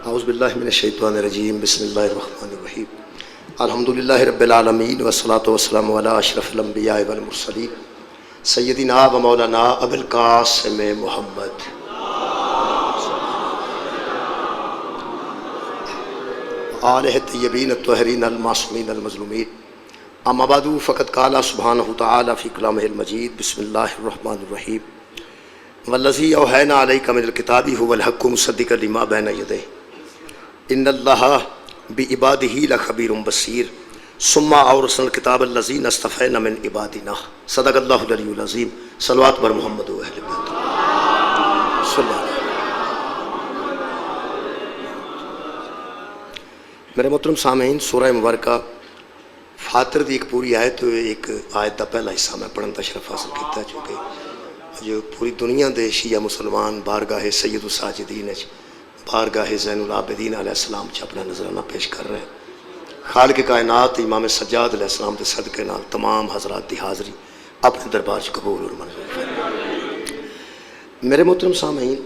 اعوذ باللہ من الشیطان الرجیم بسم اللہ الرحمن الرحیم الحمدللہ رب العالمین والصلاة والسلام علی اشرف الانبیاء والمرسلین سیدنا و مولانا ابو القاسم محمد آلہ الطیبین الطاہرین المعصومین المظلومین اما بعد فقد قال سبحانہ تعالی فی کلامہ المجید بسم اللہ الرحمن الرحیم والذی اوحینا علیک من الکتاب هو الحق مصدقا لما بین یدیہ ان اللہ بعبادہ لخبیر بصیر ثم اورثنا الکتاب الذین اصطفینا من عبادنا صدق اللہ العلی العظیم صلوات بر محمد و اہل بیت صلی اللہ علیہ وسلم۔ میرے محترم سامعین، سورہ مبارکہ فاتر دی ایک پوری آیت ایک آیت دا پہلا حصہ میں پڑھن دا شرف حاصل کیتا ہے، چونکہ جو پوری دنیا دے شیعہ مسلمان بارگاہ سید الساجدین بارگاہ زین العابدین علیہ السلام چ اپنا نظرانہ پیش کر رہے ہیں۔ خالق کائنات امام سجاد علیہ السلام کے صدقے نال تمام حضرات دی حاضری اپنے دربار چ قبول اور منظور فرمائے۔ میرے محترم سامعین،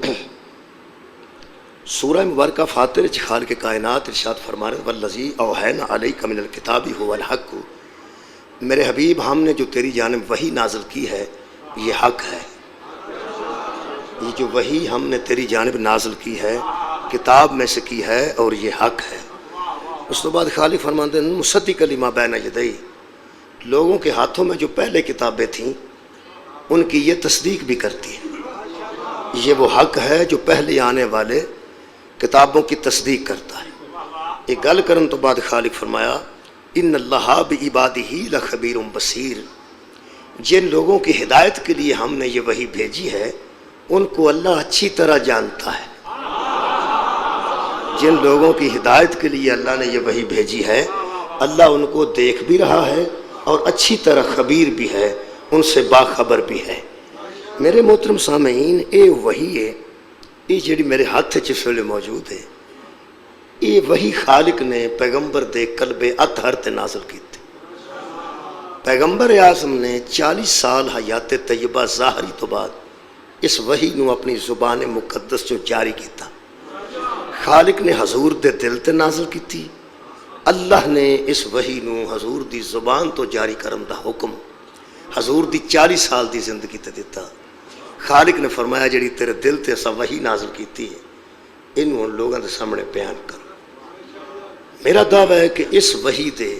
سورہ مبارکہ فاتر چ خالق کائنات ارشاد فرما رہے والذی اوحینا علیک من الکتاب هو الحق، میرے حبیب ہم نے جو تیری جانب وحی نازل کی ہے یہ حق ہے۔ یہ جو وحی ہم نے تیری جانب نازل کی ہے کتاب میں سے کی ہے اور یہ حق ہے۔ اس کے بعد خالق فرماتے ہیں مصدقا لما بین یدیہ، لوگوں کے ہاتھوں میں جو پہلے کتابیں تھیں ان کی یہ تصدیق بھی کرتی ہے۔ یہ وہ حق ہے جو پہلے آنے والے کتابوں کی تصدیق کرتا ہے۔ ایک گل کرن تو بعد خالق فرمایا ان اللہ بعبادہ لخبیر بصیر، جن لوگوں کی ہدایت کے لیے ہم نے یہ وحی بھیجی ہے ان کو اللہ اچھی طرح جانتا ہے۔ جن لوگوں کی ہدایت کے لیے اللہ نے یہ وحی بھیجی ہے اللہ ان کو دیکھ بھی رہا ہے اور اچھی طرح خبیر بھی ہے، ان سے باخبر بھی ہے۔ میرے محترم سامعین، اے وحی ہے، یہ جڑی میرے ہاتھ چ ویلے موجود ہے، یہ وحی خالق نے پیغمبر دے قلب اطہر تے نازل کی تھی۔ پیغمبر اعظم نے 40 سال حیات طیبہ ظاہری تو بعد اس وحی نو اپنی زبان مقدس جو جاری کیتا، خالق نے حضور دے دل تے نازل کی تھی۔ اللہ نے اس وحی نو حضور دی زبان تو جاری کرن دا حکم حضور دی 40 سال دی زندگی تے دیتا۔ خالق نے فرمایا جڑی تیرے دل تے اسا وحی نازل کیتی ہے انہوں لوگوں دے سامنے بیان کر۔ میرا دعویٰ ہے کہ اس وحی دے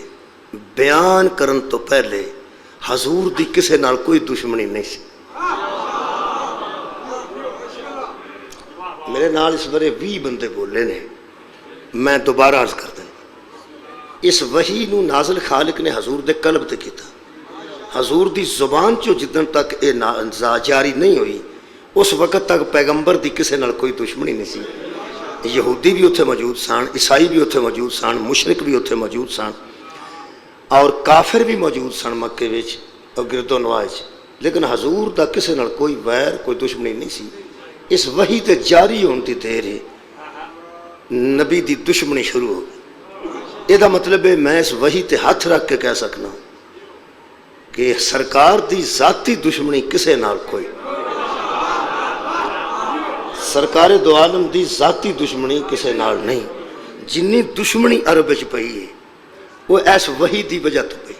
بیان کرن تو پہلے حضور دی کسے نال کوئی دشمنی نہیں سی۔ میرے نال اس بارے 20 بندے بولے نے، میں دوبارہ عرض کر دیں، اس وحی نو نازل خالق نے حضور دے قلب تے کیتا۔ حضور دی زبان چو جدن تک اے جاری نہیں ہوئی اس وقت تک پیغمبر دی کسے نال کوئی دشمنی نہیں سی۔ یہودی بھی اتھے موجود سن، عیسائی بھی اتھے موجود سن، مشرک بھی اتھے موجود سن اور کافر بھی موجود سن مکے وچ اور گرد و نواح وچ، لیکن حضور دا کسے نال کوئی ویر کوئی دشمنی نہیں سی۔ اس وحی تے جاری ہون دی دیر ہے نبی دی دشمنی شروع ہو گئی۔ یہ دا مطلب ہے میں اس وحی تے ہاتھ رکھ کے کہہ سکنا کہ سرکار دی ذاتی دشمنی کسے نال کوئی، سرکار دو عالم دی ذاتی دشمنی کسے نال نہیں۔ جنی دشمنی عرب وچ پئی ہے وہ اس وحی دی وجہ تو پئی۔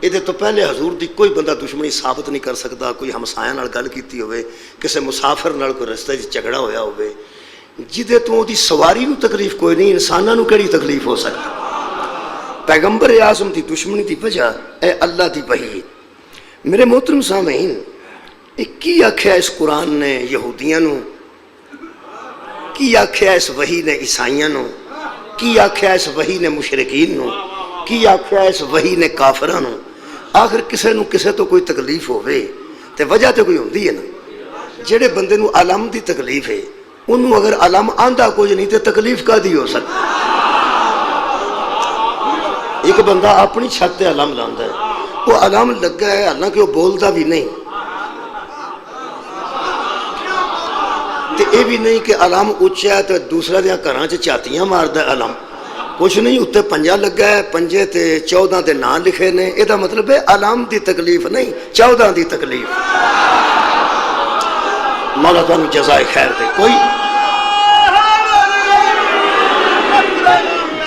یہ تو پہلے حضور دی کوئی بندہ دشمنی ثابت نہیں کر سکتا۔ کوئی ہمسایہ نال گل کیتی ہوئے، کسے مسافر نال کوئی رستے وچ جھگڑا ہویا ہوئے، جدے تو دی سواری نو تکلیف کوئی نہیں، انساناں نو کیڑی تکلیف ہو سکتی۔ پیغمبر اعظم دی دشمنی دی وجہ اے اللہ دی وحی۔ میرے محترم سامعین، کی آکھیا اس قرآن نے یہودیاں نو، کی آکھیا اس وحی نے عیسائیاں نو، کی آکھیا اس وحی نے مشرکین نو، کی آکھیا اس وحی نے کافراں نو۔ آخر کسے نو کسے تو کوئی تکلیف ہوئے تے وجہ تے کوئی ہوندی ہے نا۔ جڑے بندے نو علم دی تکلیف ہے انہوں اگر علم آندہ کوئی نہیں تے تکلیف کا دی ہو سکتا۔ ایک بندہ اپنی چھت تے علم لاندا ہے، وہ علم لگا ہے حالانکہ وہ بولدا بھی نہیں، تے اے بھی نہیں کہ علم اچھا ہے تو دوسرا دیا گھراں چ چاتیاں ماردا ہے علم، کچھ نہیں، اتنے پنجا لگا ہے، پنجے تے 14 دے نام لکھے نے۔ یہ مطلب ہے علام دی تکلیف نہیں، 14 دی تکلیف۔ مولا تانوں جزائے خیر دے۔ کوئی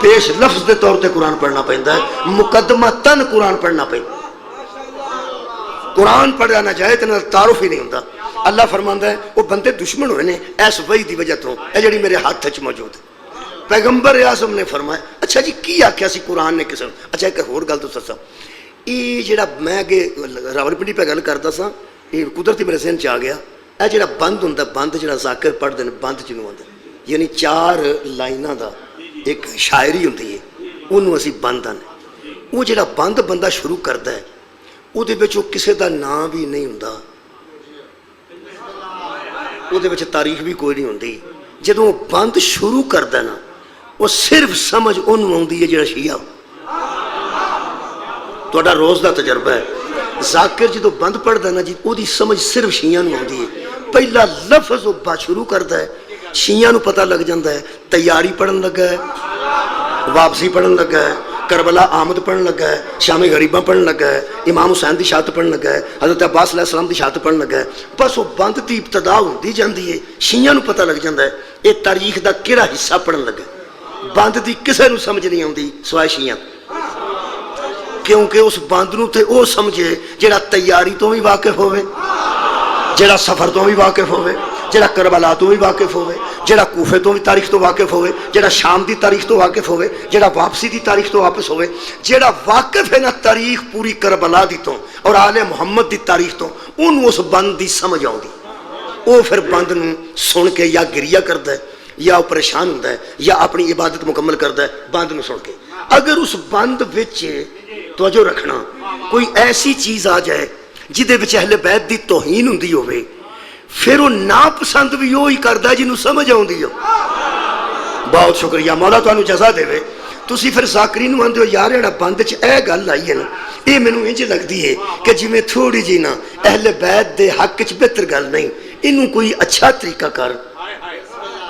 پیش لفظ دے طور تے قرآن پڑھنا پہندا ہے، مقدمہ تن قرآن پڑھنا پہندا ہے۔ قرآن پڑھا نہ جائے تو تعارف ہی نہیں ہوتا۔ اللہ فرماندا ہے وہ بندے دشمن ہوئے نے اس وحی دی وجہ تو، اے جڑی میرے ہاتھ وچ موجود ہے۔ پیغمبر اعظم نے فرمایا اچھا جی کی آکھیا سی قرآن نے کسے؟ اچھا ایک ہور گل تو دساں، یہ جڑا میں اگے راولپنڈی پہ گل کردا سا، یہ قدرتی میرے ذہن چ آ گیا، اے جڑا بند ہوندا، بند جڑا ذاکر پڑھدے نے بند جنوں آندا، یعنی 4 لائناں دا ایک شاعری ہوندی ہے، اونوں اسی بند آنے۔ وہ جڑا بند بندہ شروع کردا ہے وہ دے وچ کسے دا نام بھی نہیں ہوندا، وہ دے وچ تاریخ بھی کوئی نہیں ہوندی۔ جدوں وہ بند شروع کردا نا وہ صرف سمجھ اونوں آندی ہے جڑا شیعہ۔ تہاڈا روز دا تجربہ ہے، ذاکر جدوں بند پڑھدا نا جی وہ دی سمجھ صرف شیعہ نوں آندی ہے۔ پہلا لفظ وہ شروع کردا ہے، شیعہ نوں پتہ لگ جاندا ہے، تیاری پڑھن لگا ہے، واپسی پڑھن لگا ہے، کربلا آمد پڑھن لگا ہے، شام غریباں پڑھن لگا ہے، امام حسین دی شہادت پڑھن لگا ہے، حضرت عباس علیہ السلام دی شہادت پڑھن لگا ہے۔ بس وہ بند دی ابتدا ہوندی جاندی ہے، شیعہ نوں پتہ لگ جاندا ہے یہ تاریخ دا کیڑا حصہ پڑھن لگا ہے۔ بند دی کسے نوں سمجھ نہیں آندی سوائے شیعہ، کیونکہ اس بند نوں تے او سمجھے جڑا تیاری تو بھی واقف ہوئے، جڑا سفر تو بھی واقف ہوئے، جڑا کربلا تو بھی واقف ہوئے، جڑا کوفے تو بھی تاریخ تو واقف ہوئے، جڑا شام دی تاریخ تو واقف ہوئے، جڑا واپسی دی تاریخ تو واپس ہوئے، جڑا واقف ہے نا تاریخ پوری کربلا دی تو اور آل محمد دی تاریخ تو، انہوں اس بند دی سمجھ آؤں دی۔ وہ پھر بند نوں سن کے یا گریہ کرتا ہے یا پریشان ہوتا ہے یا اپنی عبادت مکمل کرتا ہے بند نوں سن کے۔ اگر اس بند وچ توجہ رکھنا کوئی ایسی چیز آ جائے جدے وچ اہل بیت دی توہین ہوندی ہوئے، پھر وہ ناپسند بھی وہی کردا ہے جنوں سمجھ آؤندی ہو۔ بہت شکریہ، مولا تانوں جزا دے۔ تسی پھر ذاکری نوں آندے ہو یار جڑا بند چ اے گل آئی ہے نا، یہ مینوں انج لگدی ہے کہ جویں تھوڑی جی نا اہل بیت دے حق چ بہتر گل نہیں، اینوں کوئی اچھا طریقہ کر،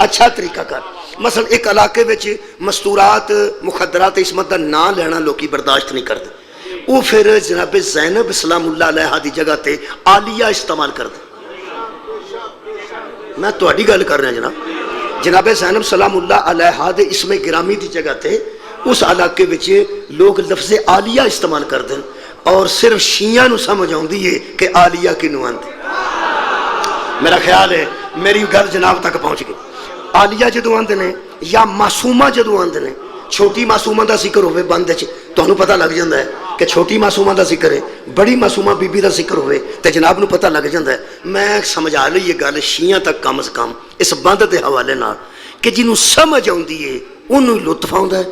اچھا طریقہ کر۔ مثلا ایک علاقے وچ مستورات مخدرات عصمت دا نام لینا لوکی برداشت نہیں کرتے، وہ پھر جناب زینب سلام اللہ علیہا دی جگہ تے عالیہ استعمال کرتے۔ میں تہاڈی گل کر رہا جناب، جناب زینب سلام اللہ علیہا دے اسم گرامی دی جگہ تے اس علاقے وچ لوگ لفظ عالیہ استعمال کرتے ہیں اور صرف شیعہ نو سمجھ آؤندی ہے کہ عالیہ کنوں آندی۔ میرا خیال ہے میری گل جناب تک پہنچ گئی۔ عالیہ جدوں آندے نے یا معصومہ جدوں آندے نے، چھوٹی معصومہ دا ذکر ہوئے بند چ تانوں پتہ لگ جاندا ہے کہ چھوٹی معصومہ دا ذکر ہے، بڑی معصومہ بی بی دا ذکر ہوئے تے جناب نو پتہ لگ جاندا ہے۔ میں سمجھا لئی یہ گل شیعہ تک کم از کم اس بند دے حوالے نال کہ جنوں سمجھ آوندی ہے اونوں لطف آوندا ہے،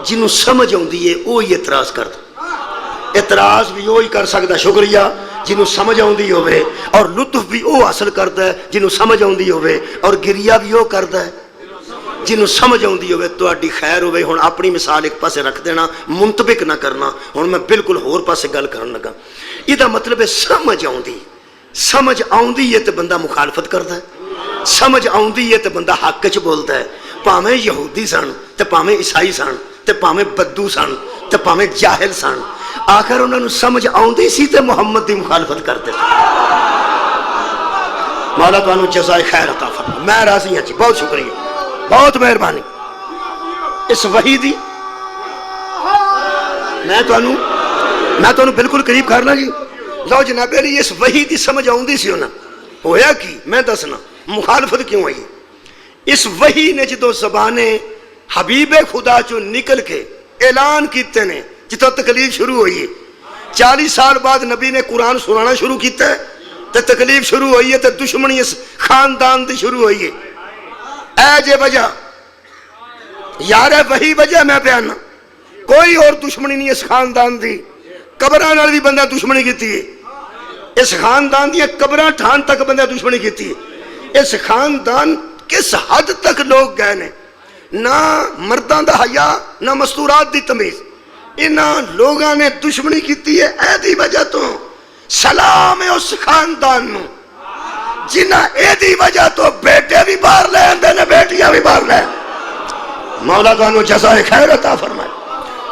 جنوں سمجھ آوندی ہے وہی اعتراض کردا۔ اعتراض بھی وہی کر سکدا شکریہ جنوں سمجھ آوندی ہوئے، اور لطف بھی وہ حاصل کردا ہے جنوں سمجھ آوندی ہوئے، اور گریہ بھی وہ کردا ہے جنوں سمجھ آوندی ہوئے۔ تہاڈی خیر ہوئے۔ ہن اپنی مثال ایک پاسے رکھ دینا، منطبق نہ کرنا۔ ہن میں بالکل ہور پاسے گل کرن لگا۔ یہ مطلب ہے سمجھ آوندی، سمجھ آوندی ہے تے بندہ مخالفت کردا ہے، سمجھ آوندی ہے تے بندہ حق چ بولدا ہے، پاویں یہودی سن تے پاویں عیسائی سن تے پاویں بدو سن تے پاویں جاہل سن، آخر انہوں نے سمجھ آوندی سی تے محمد دی مخالفت کرتے تھے۔ مولا تانوں جزائے خیر عطا فرمائے۔ میں راضی ہاں جی، بہت شکریہ، بہت مہربانی۔ اس وحی دی میں تانوں بالکل قریب کرنا جی۔ لو جناب علی اس وحی دی سمجھ آوندی سی انہاں، ہویا کی میں دسنا مخالفت کیوں آئی۔ اس وحی نے جدو زبان حبیب خدا چو نکل کے اعلان کیتے نے، جتوں تکلیف شروع ہوئی ہے 40 سال بعد نبی نے قرآن سنانا شروع کیتا ہے تے تکلیف شروع ہوئی ہے تے دشمنی اس خاندان دی شروع ہوئی ہے۔ اے جے وجہ یار وہی وجہ میں پیانا، کوئی اور دشمنی نہیں اس خاندان دی، قبراں نال بھی بندہ دشمنی کیتی ہے، اس خاندان دی قبراں ٹھان تک بندہ دشمنی کیتی ہے۔ اس خاندان کس حد تک لوگ گئے نے، نہ مرداں دا حیا نہ مستورات دی تمیز، انہاں لوگاں نے دشمنی کیتی ہے۔ اے دی وجہ تو سلام ہے اس خاندان نو جنہ اے دی وجہ تو بیٹے بھی باہر لے آندے نے، بیٹیاں بھی باہر لے۔ مولا تانوں جزائے خیر عطا فرمائے۔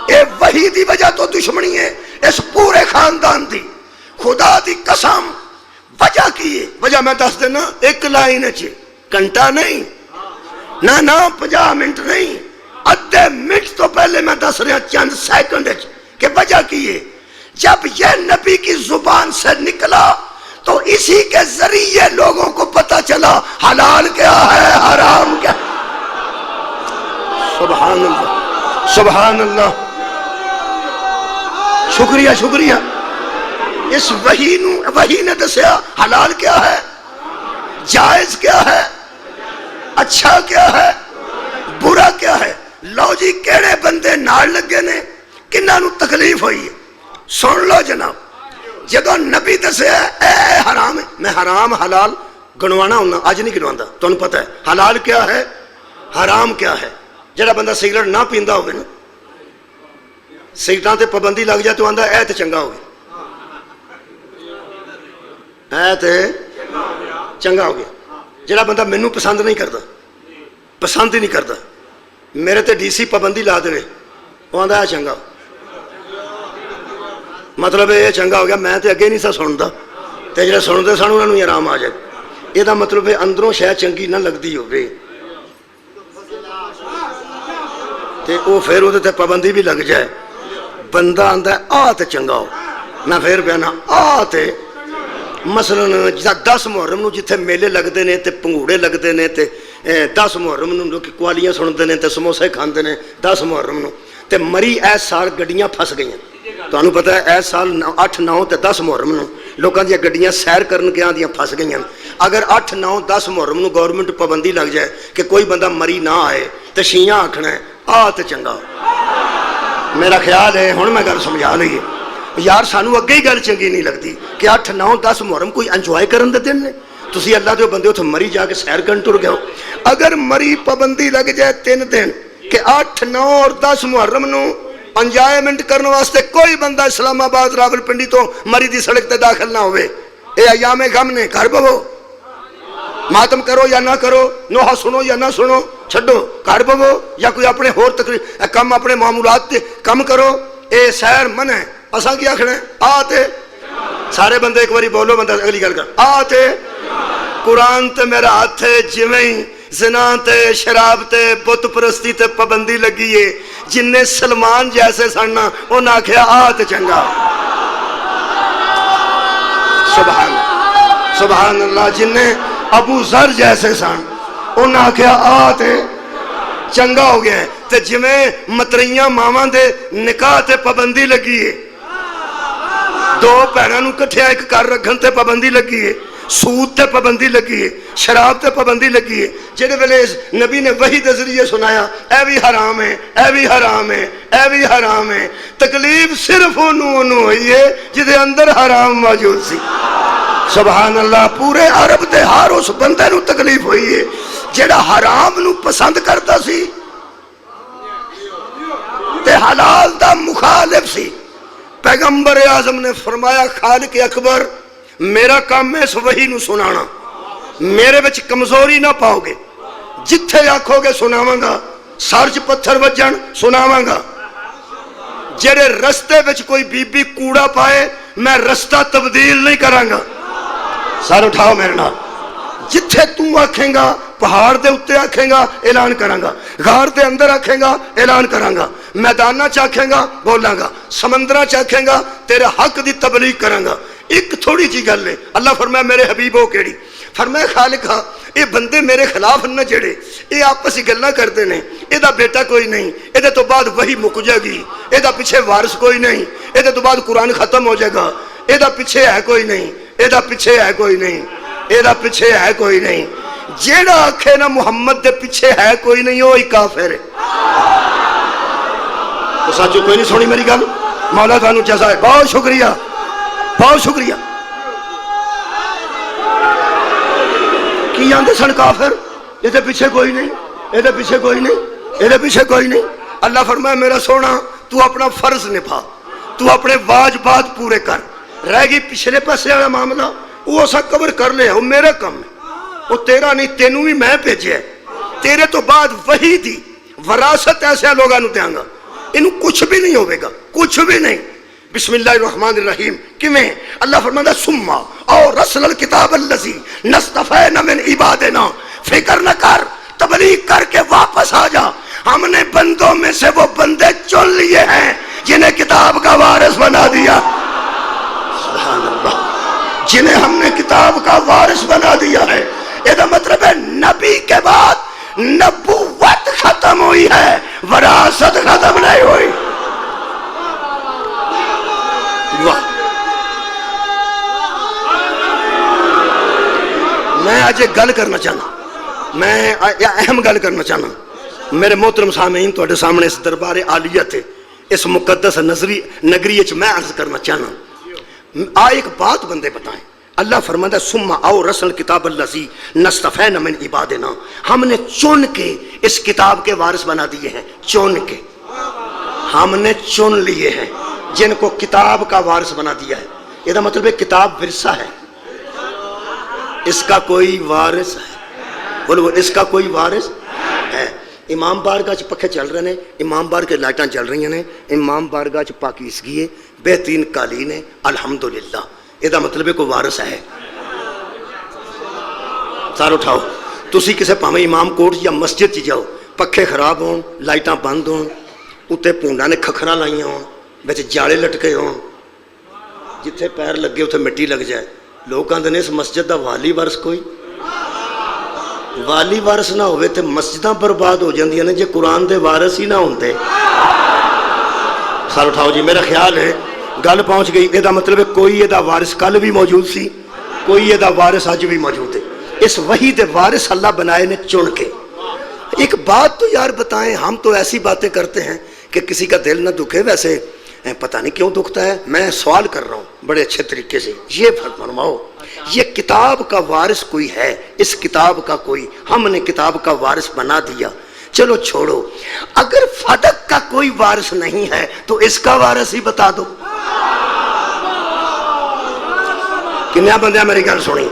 اے وحی دی وجہ تو دشمنی ہے اس پورے خاندان دی۔ خدا دی قسم وجہ کی ہے، وجہ میں دس دینا، ایک لائن ہے، گھنٹہ نہیں، نہ 50 منٹ نہیں، ادھے منٹ تو پہلے میں دس رہا چند سیکنڈ کہ وجہ کی ہے جب یہ نبی کی زبان سے نکلا تو اسی کے ذریعے لوگوں کو پتا چلا حلال کیا ہے حرام کیا. سبحان اللہ سبحان اللہ. شکریہ شکریہ. اس وحی نے دسیا حلال کیا ہے, جائز کیا ہے, اچھا کیا ہے, برا کیا ہے. لو جی کیڑے بندے نال لگے نے کنہاں نو تکلیف ہوئی ہے سن لو جناب. جدو نبی دسیا اے حرام ہے, میں حرام حلال گنوانا ہونا اج نہیں گنواندا, تانوں پتہ ہے حلال کیا ہے حرام کیا ہے. جڑا بندہ سگریٹ نہ پیندا ہوے نا, سگریٹاں تے پابندی لگ جائے تو آندا اے تے چنگا ہو گیا, اے تے چنگا ہو گیا. جڑا بندہ مینوں پسند نہیں کردا, پسند ہی نہیں کردا, میرے تے ڈی سی پابندی لا دے وہ آندا اے چنگا, مطلب یہ چنگا ہو گیا. میں تے اگے نہیں سا سندا تے جڑے سنتے سن انہاں نوں آرام آ جائے. یہ دا مطلب ہے اندروں شاید چنگی نہ لگدی ہوے تے او پھر وہ تے پابندی بھی لگ جائے. بندہ آندا آ تے چنگا ہو, میں پھر بیانا آ تے مثلا 10 محرم نو جتھے میلے لگتے ہیں تے پنگوڑے لگتے ہیں تے 10 محرم نو لوگ قوالیاں سنتے ہیں تے سموسے کھاندے نے 10 محرم نو تے مری ایس سال گڈیاں پھس گئی. تمہیں پتہ ہے ایس سال 8 9 تے 10 محرم نو لوگوں دیا گڈیاں سیر کرن کے آندیاں پھس گئی. اگر 8 9 10 محرم نو گورنمنٹ پابندی لگ جائے کہ کوئی بندہ مری نہ آئے تے شیعہ آکھنا ہے آ تے چنگا. میرا خیال ہے ہن میں گل سمجھا لئی یار, سانو اگے ہی گل چنگی نہیں لگتی کہ 8 9 10 محرم کوئی انجوائے کرن دے دن نے. تسی اللہ دے بندے اتھے مری جا کے سیر کرن ٹر گئے ہو. اگر مری پابندی لگ جائے 3 دن کہ 8 9 اور 10 محرم نو انجوائمنٹ کرنے واسطے کوئی بندہ اسلام آباد راول پنڈی تو مری دی سڑک تے داخل نہ ہوئے, اے ایام غم نے گھر بہو, ماتم کرو یا نہ کرو, نوحہ سنو یا نہ سنو, چھڈو گھر بہو یا کوئی اپنے ہور تقریر کم اپنے معمولات تے کم کرو. اے سیر من ہے. اساں کی آکھنا ہے آ تے سارے بندے ایک باری بولو, بندہ اگلی گل کر آ تے قرآن تے میرا ہاتھ ہے جویں زنا تے شراب تے بت پرستی تے پابندی لگی ہے. جن نے سلمان جیسے سننا انہاں آکھیا آ تے چنگا. سبحان سبحان اللہ. جن نے ابو ذر جیسے سن انہاں آکھیا آ تے چنگا ہو گیا ہے. تے جویں متریاں ماواں دے نکاح تے پابندی لگی ہے, 2 بھیناں نوں کٹھیا ایک کر رکھن تے پابندی لگی ہے, سود تے پابندی لگی ہے, شراب تے پابندی لگی ہے. جہے ویلے نبی نے وحی دے ذریعے سنایا اے بھی حرام ہے, اے بھی حرام ہے, اے بھی حرام ہے, تکلیف صرف انہوں ہوئی ہے جدے اندر حرام موجود سی. سبحان اللہ. پورے عرب دے ہر اس بندے نو تکلیف ہوئی ہے جڑا حرام نو پسند کرتا سی تے حلال دا مخالف سی. پیغمبر اعظم نے فرمایا خالق اکبر میرا کام ہے اس وحی نو سنانا, میرے وچ کمزوری نہ پاؤ گے, جتھے آکھو گے سناواں گا, سرج پتھر وجن سناواں گا. جڑے رستے وچ کوئی بی بی کوڑا پائے میں رستہ تبدیل نہیں کراں گا. سر اٹھاؤ میرے نال. جتھے تو آکھیں گا پہاڑ دے اتے آکھیں گا اعلان کراں گا, غار دے اندر آکھیں گا اعلان کراں گا, میدانہ چاکھیں گا بولاں گا, سمندرہ چاکھیں گا تیرے حق دی تبلیغ کراں گا. ایک تھوڑی جی گل ہے. اللہ فرمایا میرے حبیبو کیڑی, فرمایا خالقہ یہ بندے میرے خلاف نہ جڑے یہ آپس ہی گلاں کرتے ہیں, یہ دا بیٹا کوئی نہیں, یہ تو بعد وہی مک جائے گی, یہ دا پیچھے وارث کوئی نہیں, یہ تو بعد قرآن ختم ہو جائے گا, یہ دا پیچھے ہے کوئی نہیں, یہ دا پیچھے ہے کوئی نہیں, یہ دا پیچھے ہے کوئی نہیں. جیڑا آکھے نا محمد دے پیچھے ہے کوئی نہیں وہی کافر ہے. تو سچو کوئی نہیں سنی میری گل. مولا تانوں جزا ہے. بہت شکریہ بہت شکریہ. کی آندے سن کافر, یہ پیچھے کوئی نہیں, یہ پیچھے کوئی نہیں, یہ پیچھے کوئی نہیں. اللہ فرمایا میرا سونا تو اپنا فرض نبھا, تو اپنے واجبات پورے کر. رہ گئی پچھلے پاسے والا معاملہ وہ اسا کور کر لیا, وہ میرا کام ہے, وہ تیرا نہیں, تینوں بھی میں بھیجیا ہے. تیرے تو بعد وہی دی وراثت ایسے لوگاں نوں دیاں گا, انہوں کچھ بھی نہیں ہوئے گا, کچھ بھی نہیں. بسم اللہ الرحمن الرحیم. کیویں اللہ فرماتا سما اور رسل الکتاب الذی نصطفینا من عبادنا. فکر نہ کر تبلیغ کر کے واپس آ جا. ہم نے بندوں میں سے وہ بندے چن لیے ہیں جنہیں کتاب کا وارث بنا دیا. سبحان اللہ. جنہیں ہم نے کتاب کا وارث بنا دیا ہے. یہ مطلب ہے نبی کے بعد نبوت ختم ہوئی ہے، وراثت ختم نہیں ہوئی. واہ. میں آج ایک گل کرنا چاہنا، میں اہم گل کرنا چاہنا. میرے محترم سامعین، تواڈے سامنے اس دربار عالیہ تے اس مقدس نگری میں عرض کرنا چاہنا. ایک بات بندے بتائیں. اللہ فرماتا ہے ثم او رسل کتاب الذی نصطفینا من عبادنا. ہم نے چن کے اس کتاب کے وارث بنا دیے ہیں. چن کے ہم نے چن لیے ہیں جن کو کتاب کا وارث بنا دیا ہے. یہ مطلب ہے کتاب ورثہ ہے، اس کا کوئی وارث ہے. بولو اس کا کوئی وارث ہے. امام بارگاہ پکھے چل رہے ہیں، امام بار کے لائٹاں چل رہی ہیں، امام بارگاہ پاکیزگی ہے، بہترین قالین ہے، الحمدللہ. یہ مطلب ہے کوئی وارث ہے. سار اٹھاؤ. تسی کسے پاویں امام کوٹ یا مسجد چ جاؤ، پکھے خراب ہون، لائٹاں بند ہون، اتنے پونڈا نے کھکھرا لائیاں ہون، بچ جالے لٹکے ہون، جتھے پیر لگے اتنے مٹی لگ جائے. لوگ کہتے ہیں اس مسجد دا والی وارث کوئی. والی وارث نہ ہوئے تے مسجداں برباد ہو جاندیاں نے جے قرآن دے وارث ہی نہ ہوندے. سر اٹھاؤ جی. میرا خیال ہے گل پہنچ گئی. یہ مطلب ہے کوئی یہ وارث کل بھی موجود سی، کوئی یہ وارث اج بھی موجود ہے. اس وحی دے وارث اللہ بنائے نے چن کے. ایک بات تو یار بتائیں، ہم تو ایسی باتیں کرتے ہیں کہ کسی کا دل نہ دکھے. ویسے پتہ نہیں کیوں دکھتا ہے. میں سوال کر رہا ہوں بڑے اچھے طریقے سے. یہ فرماؤ، یہ کتاب کا وارث کوئی ہے؟ اس کتاب کا کوئی، ہم نے کتاب کا وارث بنا دیا. چلو چھوڑو، اگر فتق کا کوئی وارث نہیں ہے تو اس کا وارث ہی بتا دو. کنیا بندے میری گل سنی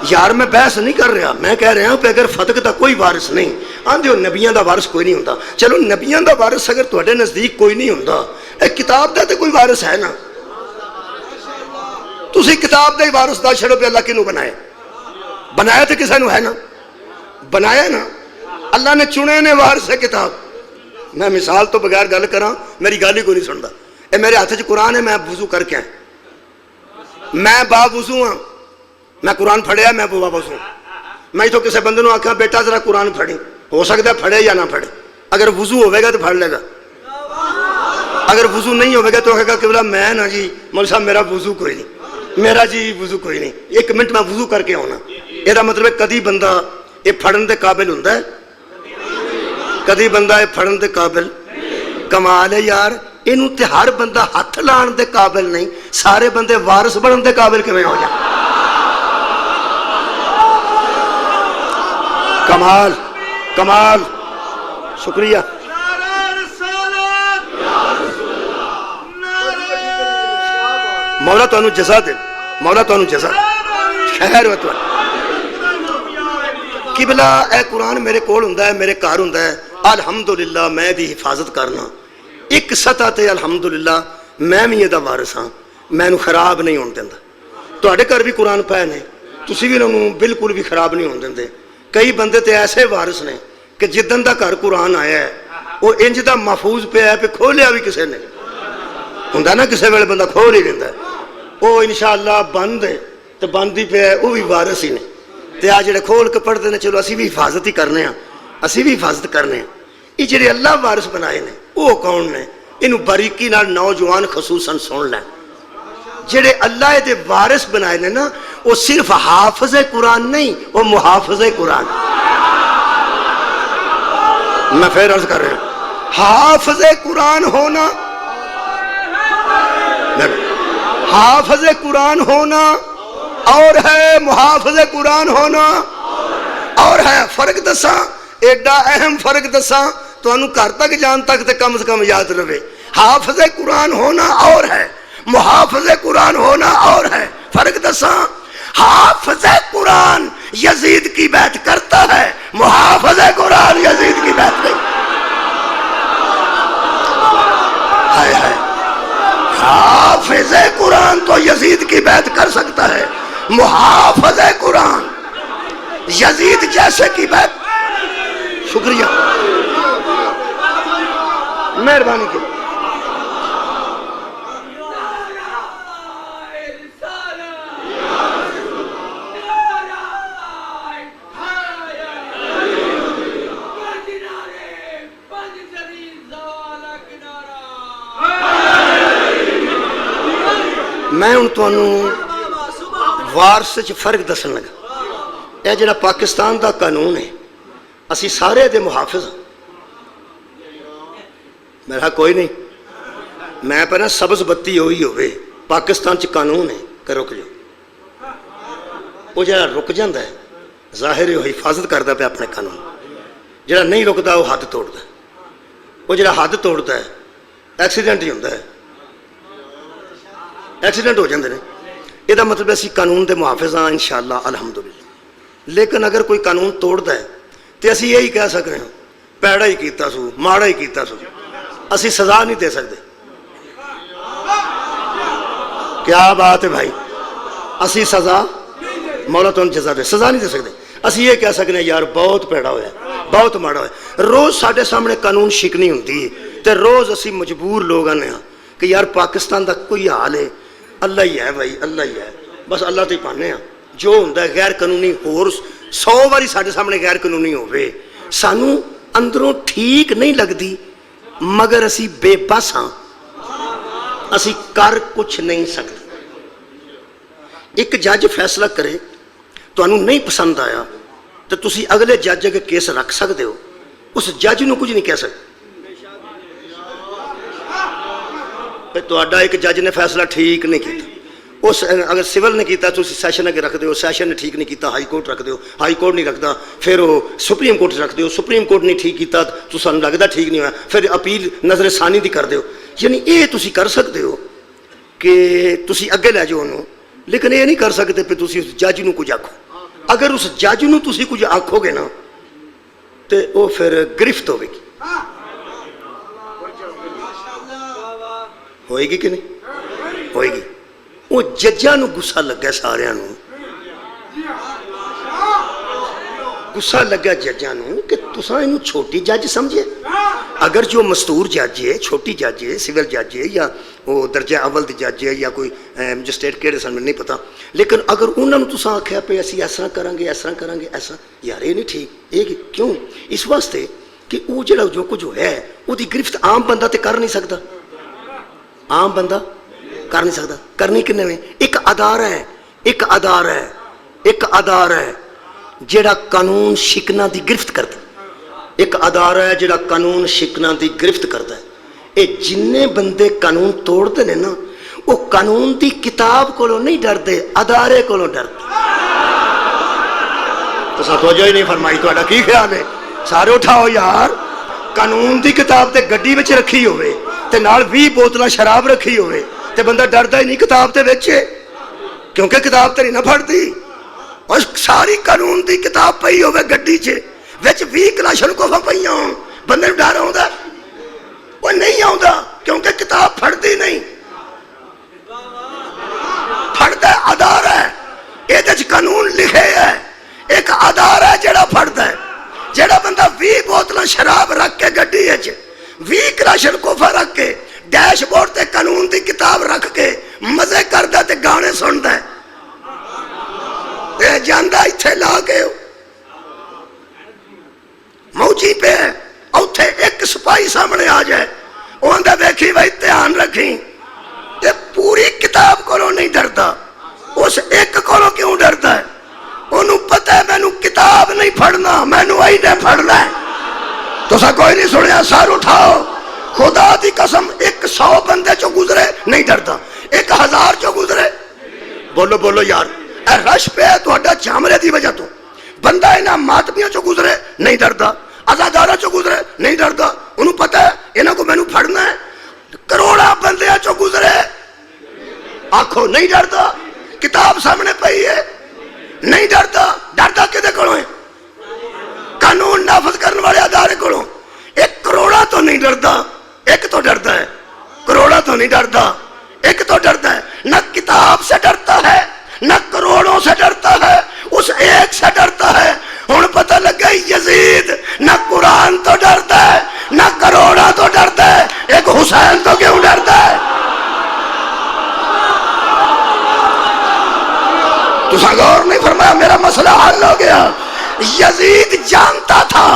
یار. میں بحث نہیں کر رہا، میں کہہ رہا ہوں کہ اگر فتق دا کوئی وارث نہیں، آندے ہو نبیاں دا وارث کوئی نہیں ہوتا. چلو نبیاں دا وارث اگر تواڈے نزدیک کوئی نہیں ہوتا، کتاب دا تے کوئی وارث ہے نا. تسی کتاب دا ہی وارث دا چھڑو پہ اللہ کینوں بنایا؟ بنایا تے کسے نو ہے نا، بنایا نا اللہ نے. چنے نے وارث ہے کتاب. میں مثال تو بغیر گل کراں میری گل ہی کوئی نہیں سنتا. اے میرے ہاتھ چ قرآن ہے، میں وضو کر کے آیا، میں با وضو ہاں، میں قرآن پڑھیا، میں با وضو. میں تو کسی بندے نو آکھاں بیٹا ذرا قرآن پڑھی، ہو سکتا ہے پڑھے یا نہ پڑھے. اگر وضو ہوئے گا تو پڑھ لے گا، اگر وضو نہیں ہوئے گا تو کہے گا کہ بولا میں نا جی مولوی صاحب میرا وضو کوئی نہیں، میرا جی وضو کوئی نہیں، 1 منٹ میں وضو کر کے آنا. یہ مطلب ہے کدی بندہ یہ پھڑن دے قابل ہوندا ہے، کدی بندہ یہ پھڑن دے قابل. کمال ہے یار. اینوں تے ہر بندہ ہاتھ لان دے قابل نہیں، سارے بندے وارث بنن دے قابل کیویں ہو جائے؟ کمال کمال. شکریہ. مولا تانوں جزا دے، مولا تانوں جزا خیر و تو. قبلہ اے قرآن میرے کول ہوندا ہے، میرے گھر ہوندا ہے، الحمدللہ میں دی حفاظت کرنا. ایک سطح تے الحمدللہ میں بھی یہ وارث ہاں، میں نو خراب نہیں ہون دیندا. تواڈے گھر بھی قرآن پے نے، تسی بھی انہوں بالکل بھی خراب نہیں ہون دیندے. کئی بندے تے ایسے وارث نے کہ جدن دا گھر قرآن آیا ہے وہ انج دا محفوظ پہ ہے پہ کھولیا بھی کسے نے ہوندا نا، کسے ویلے بندہ کھول ہی دیندا ہے. وہ انشاءاللہ بند ہے تو بند ہی پہ ہے، وہ بھی وارث ہی نے. تے آ جڑے کھول کے پڑھتے ہیں چلو اسی بھی حفاظت ہی کرنے ہیں، اسی بھی حفاظت کرنے ہیں. یہ جڑے اللہ وارث بنائے نے وہ کون نے؟ انہوں باریکی نال نوجوان خصوصاً سن لیں. جڑے اللہ دے وارث بنائے نے نا وہ صرف حافظ قرآن نہیں، وہ محافظ قرآن. میں پھر عرض کر رہا ہوں، حافظ قرآن ہونا، حافظ قرآن ہونا اور ہے محافظ قرآن ہونا اور ہے. فرق دساں، ایڈا اہم فرق دساں تو انہوں گھر تک جان تک تے کم سے کم یاد رہے. حافظ قرآن ہونا اور ہے، محافظ قرآن ہونا اور ہے. فرق دساں، حافظ قرآن یزید کی بیعت کرتا ہے، محافظ قرآن یزید کی بیعت نہیں. ہائے ہائے. حافظ قرآن تو یزید کی بیعت کر سکتا ہے، محافظ قرآن یزید جیسے کی بیعت. شکریہ، مہربانی کی. میں ہوں تمہیں وارس فرق دسن لگا. یہ جڑا پاکستان دا قانون ہے اسی سارے دے محافظ ہاں. میرا کوئی نہیں، میں پہنا سبز بتی ہوئی ہوئے پاکستان چ قانون ہے کہ رک جاؤ. وہ جڑا رک جاندہ ہے ظاہر ہے وہ حفاظت کرتا پہ اپنے قانون. جڑا نہیں رکتا وہ حد توڑتا ہے. وہ جڑا حد توڑتا ہے ایکسیڈنٹ ہی ہوتا ہے، ایکسیڈنٹ ہو جاندے نے. یہ مطلب اسی قانون دے محافظ ہاں انشاءاللہ الحمدللہ. لیکن اگر کوئی قانون توڑتا ہے تو اسی یہی کہہ سکتے ہیں پیڑا ہی کیتا سو، ماڑا ہی کیتا سو. اسی سزا نہیں دے سکتے. کیا بات ہے بھائی، اسی سزا مولا تو جزا دے، سزا نہیں دے سکتے. اسی یہ کہہ سکتے ہیں یار بہت پیڑا ہوا ہے، بہت ماڑا ہوا ہے. روز ساڑھے سامنے قانون شکنی ہوتی ہے تو روز اسی مجبور لوگ آنے ہیں کہ یار پاکستان دا کوئی حال ہے اللہ ہی ہے بھائی، اللہ ہی ہے، بس اللہ تے پانے ہیں. جو ہوندہ ہے غیر قانونی اور 100 باری ساڑھے سامنے غیر قانونی ہوئے سانو اندروں ٹھیک نہیں لگ دی، مگر اسی بے بس ہاں، اسی کر کچھ نہیں سکتے. ایک جج فیصلہ کرے تو انہوں نہیں پسند آیا تو تسی اگلے جج کے کیس رکھ سکتے ہو، اس جج نو کچھ نہیں کہہ سکتے. تو اڈا ایک جج نے فیصلہ ٹھیک نہیں کیتا، اس اگر سول نے کیتا تو اسی سیشن اگر رکھ دیو، سیشن نے ٹھیک نہیں کیتا ہائی کورٹ رکھ دیو، ہائی کورٹ نہیں رکھتا پھر وہ سپریم کورٹ رکھ دیو، سپریم کورٹ نہیں ٹھیک کیتا تو سن لگتا ٹھیک نہیں ہوا پھر اپیل نظر ثانی دی کر دیو. یعنی یہ تسی کر سکتے ہو کہ تسی اگے لے جاؤ انہوں، لیکن یہ نہیں کر سکتے پہ تسی اس جج نو کچھ آکھو. اگر اس جج نو تسی کچھ آکھو گے نا تو وہ پھر گرفت ہوئے گی. ہوئے گی کہ نہیں ہوئے گی. وہ ججاں نو گسا لگا، سارے نو گسا لگا ججاں نو کہ تساں انہوں چھوٹی جج سمجھے. اگر جو مستور جج ہے، چھوٹی جج ہے، سول جج ہے یا وہ درجہ اول دی جج ہے یا کوئی مجسٹریٹ کیڑے سن میں نہیں پتا، لیکن اگر انہوں نے تساں آکھیا پہ اسی ایسا کریں گے ایسا کریں گے ایسا، یار یہ نہیں ٹھیک. یہ کیوں؟ اس واسطے کہ وہ جڑا جو کچھ ہے وہ دی گرفت عام بندہ تے کر نہیں سکتا. عام بندہ کر نہیں سکتا. کرنی کنے میں ایک ادارہ ہے، ایک ادارہ ہے، ایک ادارہ ہے جڑا قانون شکنا دی گرفت کرتا ہے. ایک ادارہ ہے جڑا قانون شکنا دی گرفت کرتا ہے. اے جننے بندے قانون توڑتے ہیں نا وہ قانون دی کتاب کو نہیں ڈرتے، ادارے کو ڈرتے. تو ساتھ توجہ ہی نہیں فرمائی. تو اڈا کی خیال ہے؟ سارے اٹھاؤ یار. قانون دی کتاب تے گڈی وچ رکھی ہوئے تے نال 20 بوتلاں شراب رکھی ہوئے تے بندہ ڈردا ہی نہیں کتاب تے وچے، کیونکہ کتاب تے نہیں نہ پڑھتی. اور ساری قانون دی کتاب پئی ہوئے گڈی چ وچ 20 کلاشن کوفاں پئیاں ہون، بندے نوں ڈر آوندا؟ وہ نہیں آوندا کیونکہ کتاب پڑھدی نہیں. پڑھدا ادارہ ہے، اے تے قانون لکھے ہے. ایک ادارہ ہے جڑا پڑھدا ہے. جڑا بندہ 20 بوتلاں شراب رکھ کے گڈی وچ 20 کلاشن کوفہ رکھ کے ڈیش بورڈ تے قانون دی کتاب رکھ کے مزے کردا تے گانے سندا ہے، اے جاندا ایتھے لا کے موجی پہ اوتھے ایک سپاہی سامنے آ جائے وہ آندا دیکھی بھائی دھیان رکھیں. تے پوری کتاب کو نہیں ڈردا، اس ایک کو کیوں ڈردا ہے؟ انہوں پتہ ہے مینوں کتاب نہیں پڑھنا، مینوں آئینے پڑھنا ہے. تو سا کوئی نہیں سنیا؟ سار اٹھاؤ. خدا دی قسم 100 بندے چو گزرے نہیں ڈردا، 1000 چو گزرے. بولو بولو یار. اے رش پہ تو اڈا چامرے دی وجہ تو بندہ انہاں ماتمیاں چو گزرے نہیں ڈردا، ازادارہ چو گزرے نہیں ڈردا. انہوں پتہ ہے انہاں کو مینوں پڑھنا ہے. کروڑا بندے چو گزرے آنکھوں نہیں ڈردا. کتاب سامنے پئی ہے نہیں ڈردا. ڈردا کدے کولوں ہے؟ قانون نافذ کرنے والے ادارے کولوں. ایک کروڑا تو نہیں ڈردا، ایک تو ڈردا ہے. کروڑا تو نہیں ڈردا، ایک تو ڈردا ہے. نہ کتاب سے ڈرتا ہے نہ کروڑوں سے ڈرتا ہے، اس ایک سے ڈرتا ہے. ہن پتہ لگا یزید نہ قرآن تو غور نہیں فرمایا میرا مسئلہ حل ہو گیا. یزید جانتا تھا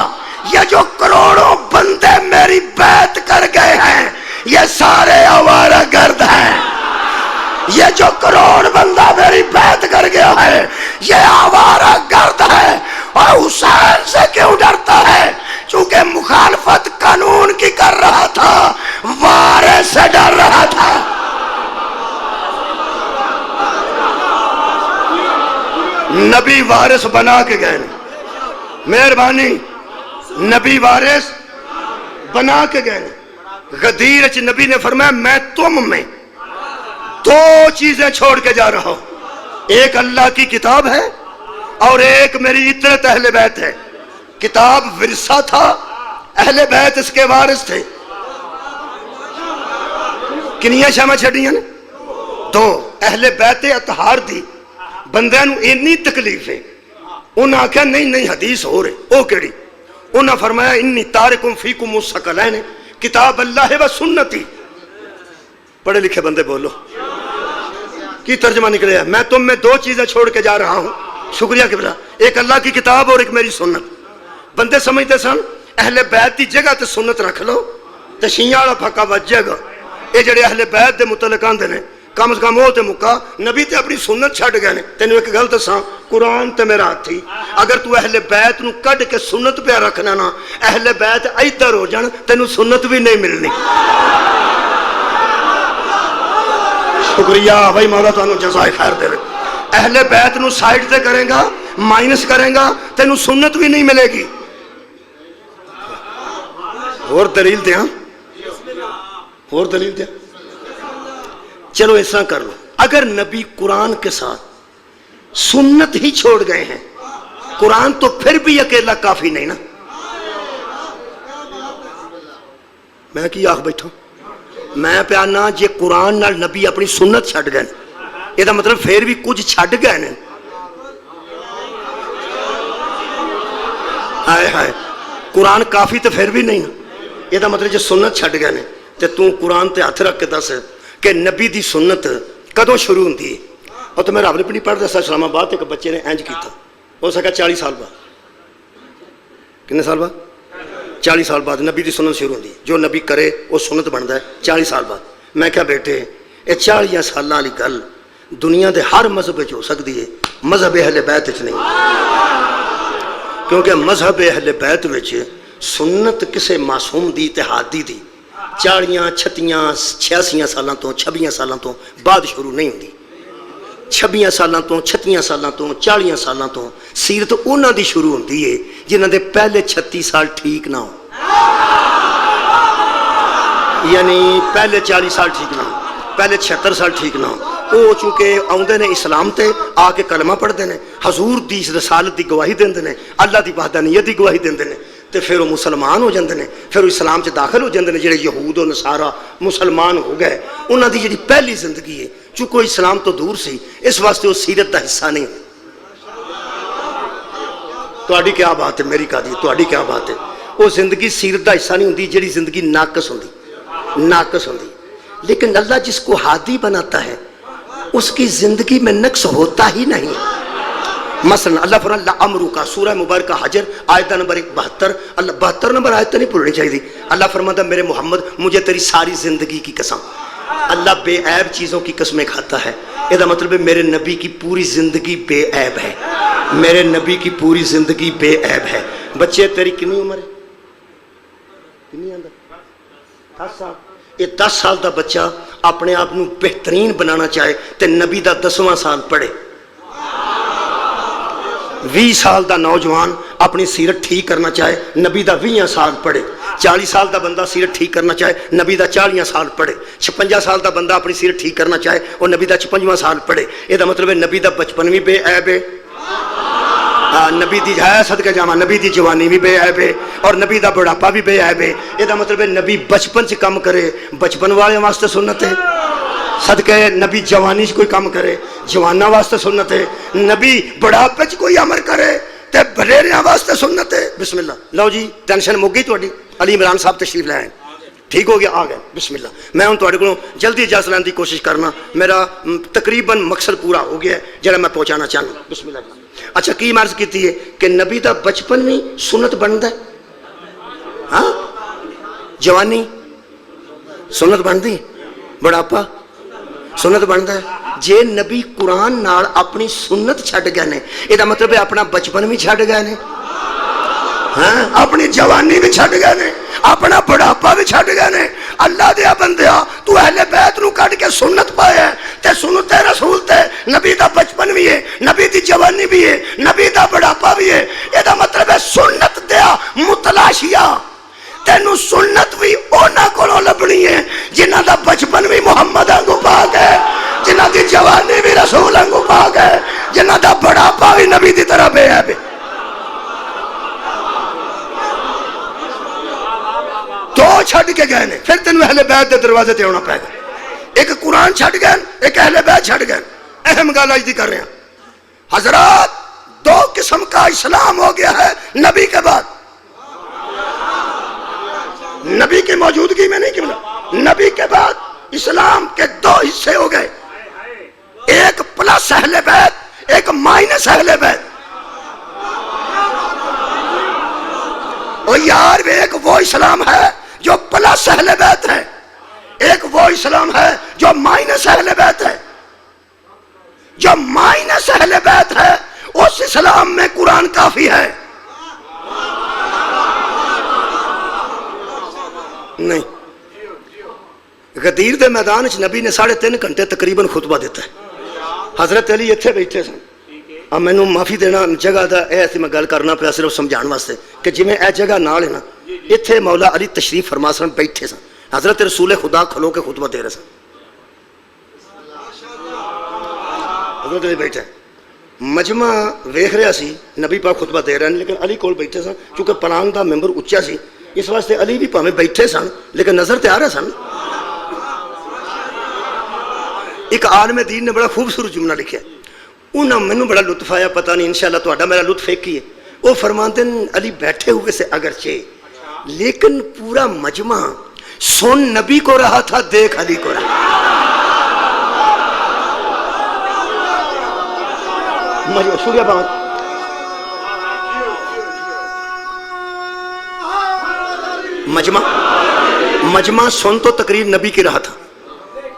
یہ جو کروڑوں بندے میری بیعت کر گئے ہیں یہ سارے آوارہ گرد ہیں. یہ جو کروڑ بندہ میری بیعت کر گیا ہے یہ آوارہ گرد ہے. اور حسین سے کیوں ڈرتا ہے؟ چونکہ مخالفت قانون کی کر رہا تھا، وارث سے ڈر رہا تھا. نبی وارث بنا کے گئے. مہربانی، نبی وارث بنا کے گئے. غدیر چ نبی نے فرمایا میں تم میں دو چیزیں چھوڑ کے جا رہا ہوں، ایک اللہ کی کتاب ہے اور ایک میری اطرت اہل بیت ہے. کتاب ورثہ تھا، اہل بیت اس کے وارث تھے. کنیاں شامہ چھڑیاں نے؟ دو. اہل بیت اطہار دی بندے نو اینی تکلیف ہے. انہاں آکھا نہیں حدیث ہو رہے او کیڑی؟ انہاں فرمایا انی تارکم فیکم الثقلین، کتاب اللہ و سنتی. پڑھے لکھے بندے بولو کی ترجمہ نکلے ہے؟ میں تم میں دو چیزیں چھوڑ کے جا رہا ہوں. شکریہ قبلہ. ایک اللہ کی کتاب اور ایک میری سنت. بندے سمجھتے سن اہل بیت دی جگہ تے سنت رکھ لو تے شیعہ والا پھکا بچ جائے گا. اے جڑے اہل بیت دے متعلق آندے نے کم از کم وہ تے مکا، نبی تے اپنی سنت چھڈ گئے نے. تینوں ایک گل دساں، قرآن تے میرا ہاتھ تھی. اگر تو اہل بیت نو کڈ کے سنت پہ رکھنا نا، اہل بیت ادھر ہو جان تینوں سنت بھی نہیں ملنی. شکریہ بھائی، مولا تانوں جزائے خیر دے. اہل بیت نو سائیڈ تے کریں گا، مائنس کریں گا، تینوں سنت بھی نہیں ملے گی. اور دلیل دیا، اور دلیل دیا. چلو ایسا کر لو، اگر نبی قرآن کے ساتھ سنت ہی چھوڑ گئے ہیں، قرآن تو پھر بھی اکیلا کافی نہیں نا. میں کی آخ بیٹھا میں پیانا جے قرآن نال نبی اپنی سنت چھڑ گئے، یہ دا مطلب پھر بھی کچھ چھڑ گئے نے. ہائے ہائے، قرآن کافی تو پھر بھی نہیں نا. یہ دا مطلب جے سنت چھڑ گئے نے تے تو قرآن تے ہاتھ رکھ کے دس کہ نبی دی سنت کدوں شروع ہوندی ہے. اور تو میں رب نے پڑھ دسا اسلام آباد ایک بچے نے انج کیتا، ہو سکا 40 سال بعد. کتنے سال بعد؟ 40 سال بعد نبی دی سنت شروع ہوندی. جو نبی کرے وہ سنت بنتا ہے 40 سال بعد. میں کہا بیٹے یہ 40 سال والی گل دنیا دے ہر مذہب ہو سکتی ہے، مذہب اہل بیت وچ نہیں. کیونکہ مذہب اہل بیت وچ سنت کسے معصوم دی اتحادی دی 40 36 86 سالاں تو 26 سالاں تو بعد شروع نہیں ہوندی. 26 سالاں تو 36 سالاں تو 40 سالاں تو سیرت انہاں دی شروع ہوندی ہے جنہاں دے پہلے 36 سال ٹھیک نہ ہو، یعنی پہلے 40 سال ٹھیک نہ ہو، پہلے 76 سال ٹھیک نہ ہو. وہ چونکہ آؤندے نے اسلام تے آ کے کلمہ پڑھتے ہیں، حضور دی رسالت دی گواہی دیندے نے، اللہ دی وحدانیت دی گواہی دیندے نے، تے پھر وہ مسلمان ہو جاندے نے، پھر وہ اسلام چ داخل ہو جاندے نے. جڑے یہود و نصارا مسلمان ہو گئے انہاں دی جڑی پہلی زندگی ہے چونکہ اسلام تو دور سی، اس واسطے وہ سیرت دا حصہ نہیں. تہاڈی کیا بات ہے، میری کہا دی تہاڈی کیا بات ہے. وہ زندگی سیرت دا حصہ نہیں ہوندی جڑی زندگی ناقص ہوندی، ناقص ہوندی. لیکن اللہ جس کو ہادی بناتا ہے اس کی زندگی میں نقص ہوتا ہی نہیں. مثلا اللہ فرماتا ہے لعمرک کا سورہ مبارکہ حجر آیت نمبر 72، اللہ 72 نمبر آیت نہیں بھولنی چاہیے. اللہ فرماتا ہے میرے محمد مجھے تیری ساری زندگی کی قسم. اللہ بے عیب چیزوں کی قسمیں کھاتا ہے. یہ مطلب ہے میرے نبی کی پوری زندگی بے عیب ہے، میرے نبی کی پوری زندگی بے عیب ہے. بچے تیری کنی عمر ہے؟ کنی اندر 10 سال. یہ 10 سال دا بچہ اپنے آپ کو بہترین بنانا چاہے تے نبی دا 10واں سال پڑھے. 20 سال دا نوجوان اپنی سیرت ٹھیک کرنا چاہے نبی دا 20 سال پڑھے. 40 سال دا بندہ سیرت ٹھیک کرنا چاہے نبی دا 40 سال پڑھے. 56 سال دا بندہ اپنی سیرت ٹھیک کرنا چاہے اور نبی دا 56واں سال پڑھے. یہ مطلب ہے نبی دا بچپن بھی بے عیب ہے، نبی دی ہے صدقہ جاواں نبی دی جوانی بھی بے عیب ہے اور نبی دا بڑھاپا بھی بے عیب ہے. یہ مطلب ہے نبی بچپن سے کم کرے بچپن والے واسطے سنت ہے، صدقہ نبی جوانی سے کوئی کام کرے جوانہ واسطے سنت ہے، نبی بڑھاپے سے کوئی عمل کرے تے بڑھیریاں واسطے سنت ہے. بسم اللہ. لو جی ٹینشن مک گئی تہاڈی. علی عمران صاحب تشریف لے آئے. ٹھیک ہو گیا آ گئے بسم اللہ. میں ہوں تھوڑے کو جلدی اجازت لینے کی کوشش کرنا, میرا تقریباً مقصد پورا ہو گیا ہے جڑا میں پہنچانا چاہنا. بسم اللہ. اچھا کی عرض کی ہے کہ نبی دا بچپن بھی سنت بنتا ہے, ہاں جوانی سنت بنتی, بڑھاپا سنت بنتا ہے. جے نبی قرآن نال اپنی سنت چھڈ گئے نے یہ مطلب ہے اپنا بچپن بھی چھڈ گئے نے, ہاں اپنی جوانی بھی چھڈ گئے نے, اپنا بڑھاپا بھی چھڈ گئے نے. اللہ دیا بندیا تو اہل بیت نو کٹ کے سنت پایا تے سنت رسول تے نبی دا بچپن بھی ہے, نبی دی جوانی بھی ہے, نبی دا بڑھاپا بھی ہے. یہ مطلب ہے سنت دیا متلاشیا تینو سنت بھی اونا کولوں لبنی ہے جنہ دا بچپن بھی محمد انگو پاک ہے, جنہ دی جوانی بھی رسول انگو پاک ہے, جنہ دا بڑھاپا بھی نبی دی طرح بے ہے. تو چھڑ کے گئے نے, پھر تینوں اہل بیت دے دروازے تے ہونا پائے گا. ایک قرآن چھڑ گئے, ایک اہل بیت چھڑ گئے. اہم گل آج دی کر رہے ہیں حضرات, دو قسم کا اسلام ہو گیا ہے نبی کے بعد. نبی کی موجودگی میں نہیں کہ نبی کے بعد اسلام کے دو حصے ہو گئے, ایک پلس اہل بیت, ایک مائنس اہل بیت. اور یار ایک وہ اسلام ہے جو پلس اہل بیت ہے, ایک وہ اسلام ہے جو مائنس اہل بیت ہے. جو مائنس اہل بیت ہے اس اسلام میں قرآن کافی ہے نہیں. غدیر دے میدان وچ نبی نے 3.5 گھنٹے تقریباً خطبہ دیتا ہے. حضرت علی اتنے بیٹھے سن. اب مینوں معافی دینا جگہ دا ایسی میں گل کرنا پیا صرف سمجھان واسطے کہ جی میں اے جگہ نال ہے نا, اتنے مولا علی تشریف فرما سن بیٹھے سن. حضرت رسول خدا کھلو کے خطبہ دے رہے سن. حضرت علی بیٹھے مجمع ویکھ رہا سی نبی پاک خطبہ دے رہے ہیں لیکن علی کول بیٹھے سن کیونکہ پلان دا ممبر اچا سی, اس واسطے علی بھی پاویں بیٹھے سن لیکن نظر تے آ رہے سن. ایک عالم دین نے بڑا خوبصورت جملہ لکھا, انہاں مینوں بڑا لطف آیا, پتہ نہیں انشاءاللہ تہاڈا میرا لطف ایک ہی ہے. وہ فرماتے ہیں علی بیٹھے ہوئے سے اگرچہ لیکن پورا مجمع سن نبی کو رہا تھا, دیکھ علی کو رہا. شکریہ بہت. مجمع سن تو تقریر نبی کی رہا تھا.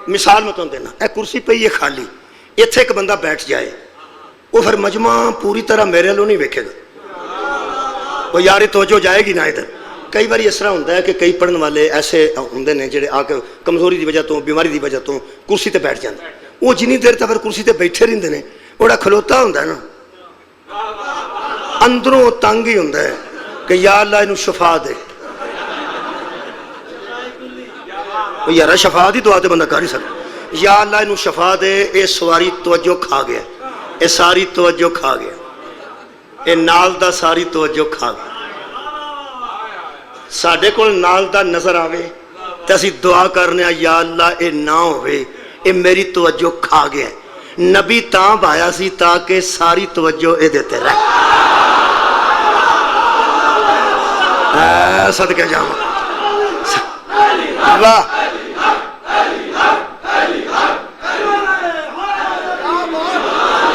مثال میں تمہیں دینا, اے کرسی پہ یہ خالی, اتھے ایک بندہ بیٹھ جائے, وہ پھر مجمع پوری طرح میرے لو نہیں ویکھے گا, وہ یار توجہ جائے گی نہ ادھر. کئی بار اس طرح ہوتا ہے کہ کئی پڑھن والے ایسے ہوندے نے جڑے آ کے کمزوری دی وجہ تو بیماری دی وجہ تو کرسی تے بیٹھ جاندے, وہ جنی دیر تک کرسی تے بیٹھے رہندے نے, بڑا کھلوتا ہوندا ہے نا, اندروں تنگ ہی ہوندا ہے کہ یا اللہ اینو شفا دے. یار شفا دی دعا تے بندہ کر ہی سکتا, یا اللہ اینو شفا دے, اے سواری توجہ کھا گیا, اے ساری توجہ کھا گیا, اے نال دا ساری توجہ کھا گیا. ساڈے کول نال دا نظر آوے تے اسی دعا کرنے یا اللہ اے نہ ہوئے, اے میری توجہ کھا گیا. نبی تاں بایا سی تاکہ ساری توجہ اے دیتے رہے. صدقے جاواں واہ.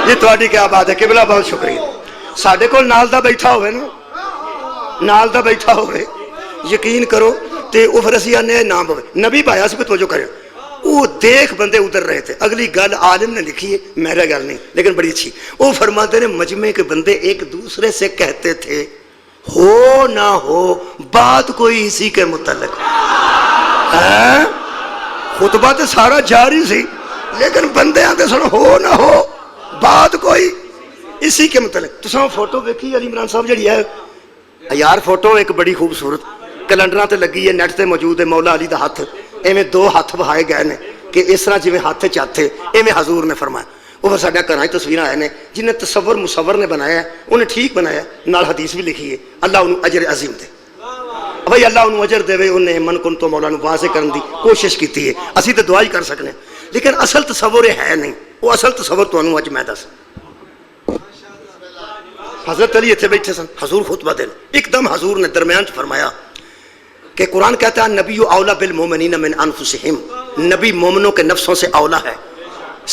یہ تھوڑی کیا بات ہے قبلہ, بہت شکریہ. ساڈے کول نال دا بیٹھا ہوئے نا, نال دا بیٹھا ہوئے, یقین کرو تے او پھر اسی آنے نام ہوئے نبی پایا سی پہ توجہ کریں. وہ دیکھ بندے ادھر رہے تھے. اگلی گل عالم نے لکھی ہے, میرا گل نہیں لیکن بڑی اچھی. وہ فرماتے ہیں مجمع کے بندے ایک دوسرے سے کہتے تھے ہو نہ ہو بات کوئی اسی کے متعلق. خطبہ تے سارا جاری سی لیکن بندے آتے سن ہو نہ ہو بات کوئی اسی کے متعلق. تو سن فوٹو دیکھی علی عمران صاحب جڑی ہے یار, فوٹو ایک بڑی خوبصورت کیلنڈراں تے لگی ہے, نیٹ تے موجود ہے. مولا علی دا ہاتھ ایویں 2 ہاتھ بہائے گئے نے کہ اس طرح جویں ہاتھ چاہتے ایویں حضور نے فرمایا. وہ ساڈے گھراں تصویراں آئے نے, جنہیں تصور مصور نے بنایا ہے انہیں ٹھیک بنایا, نال حدیث بھی لکھی ہے. اللہ انہوں اجر عظیم دے بھائی, اللہ انہوں اجر دے. انہیں من کن تو مولا نو واضح کرن دی کوشش کیتی ہے. اسی تے دعا ہی کر سکنے لیکن اصل تصور ہے نہیں. وہ اصل تصور تو انہوں اج میں دس. حضرت علی اتنے بیٹھے سن, حضور خطبہ دین, ایک دم حضور نے درمیان فرمایا کہ قرآن کہتا ہے نبی اولا بالمومنین من انفسہم، نبی مومنوں کے نفسوں سے اولا ہے۔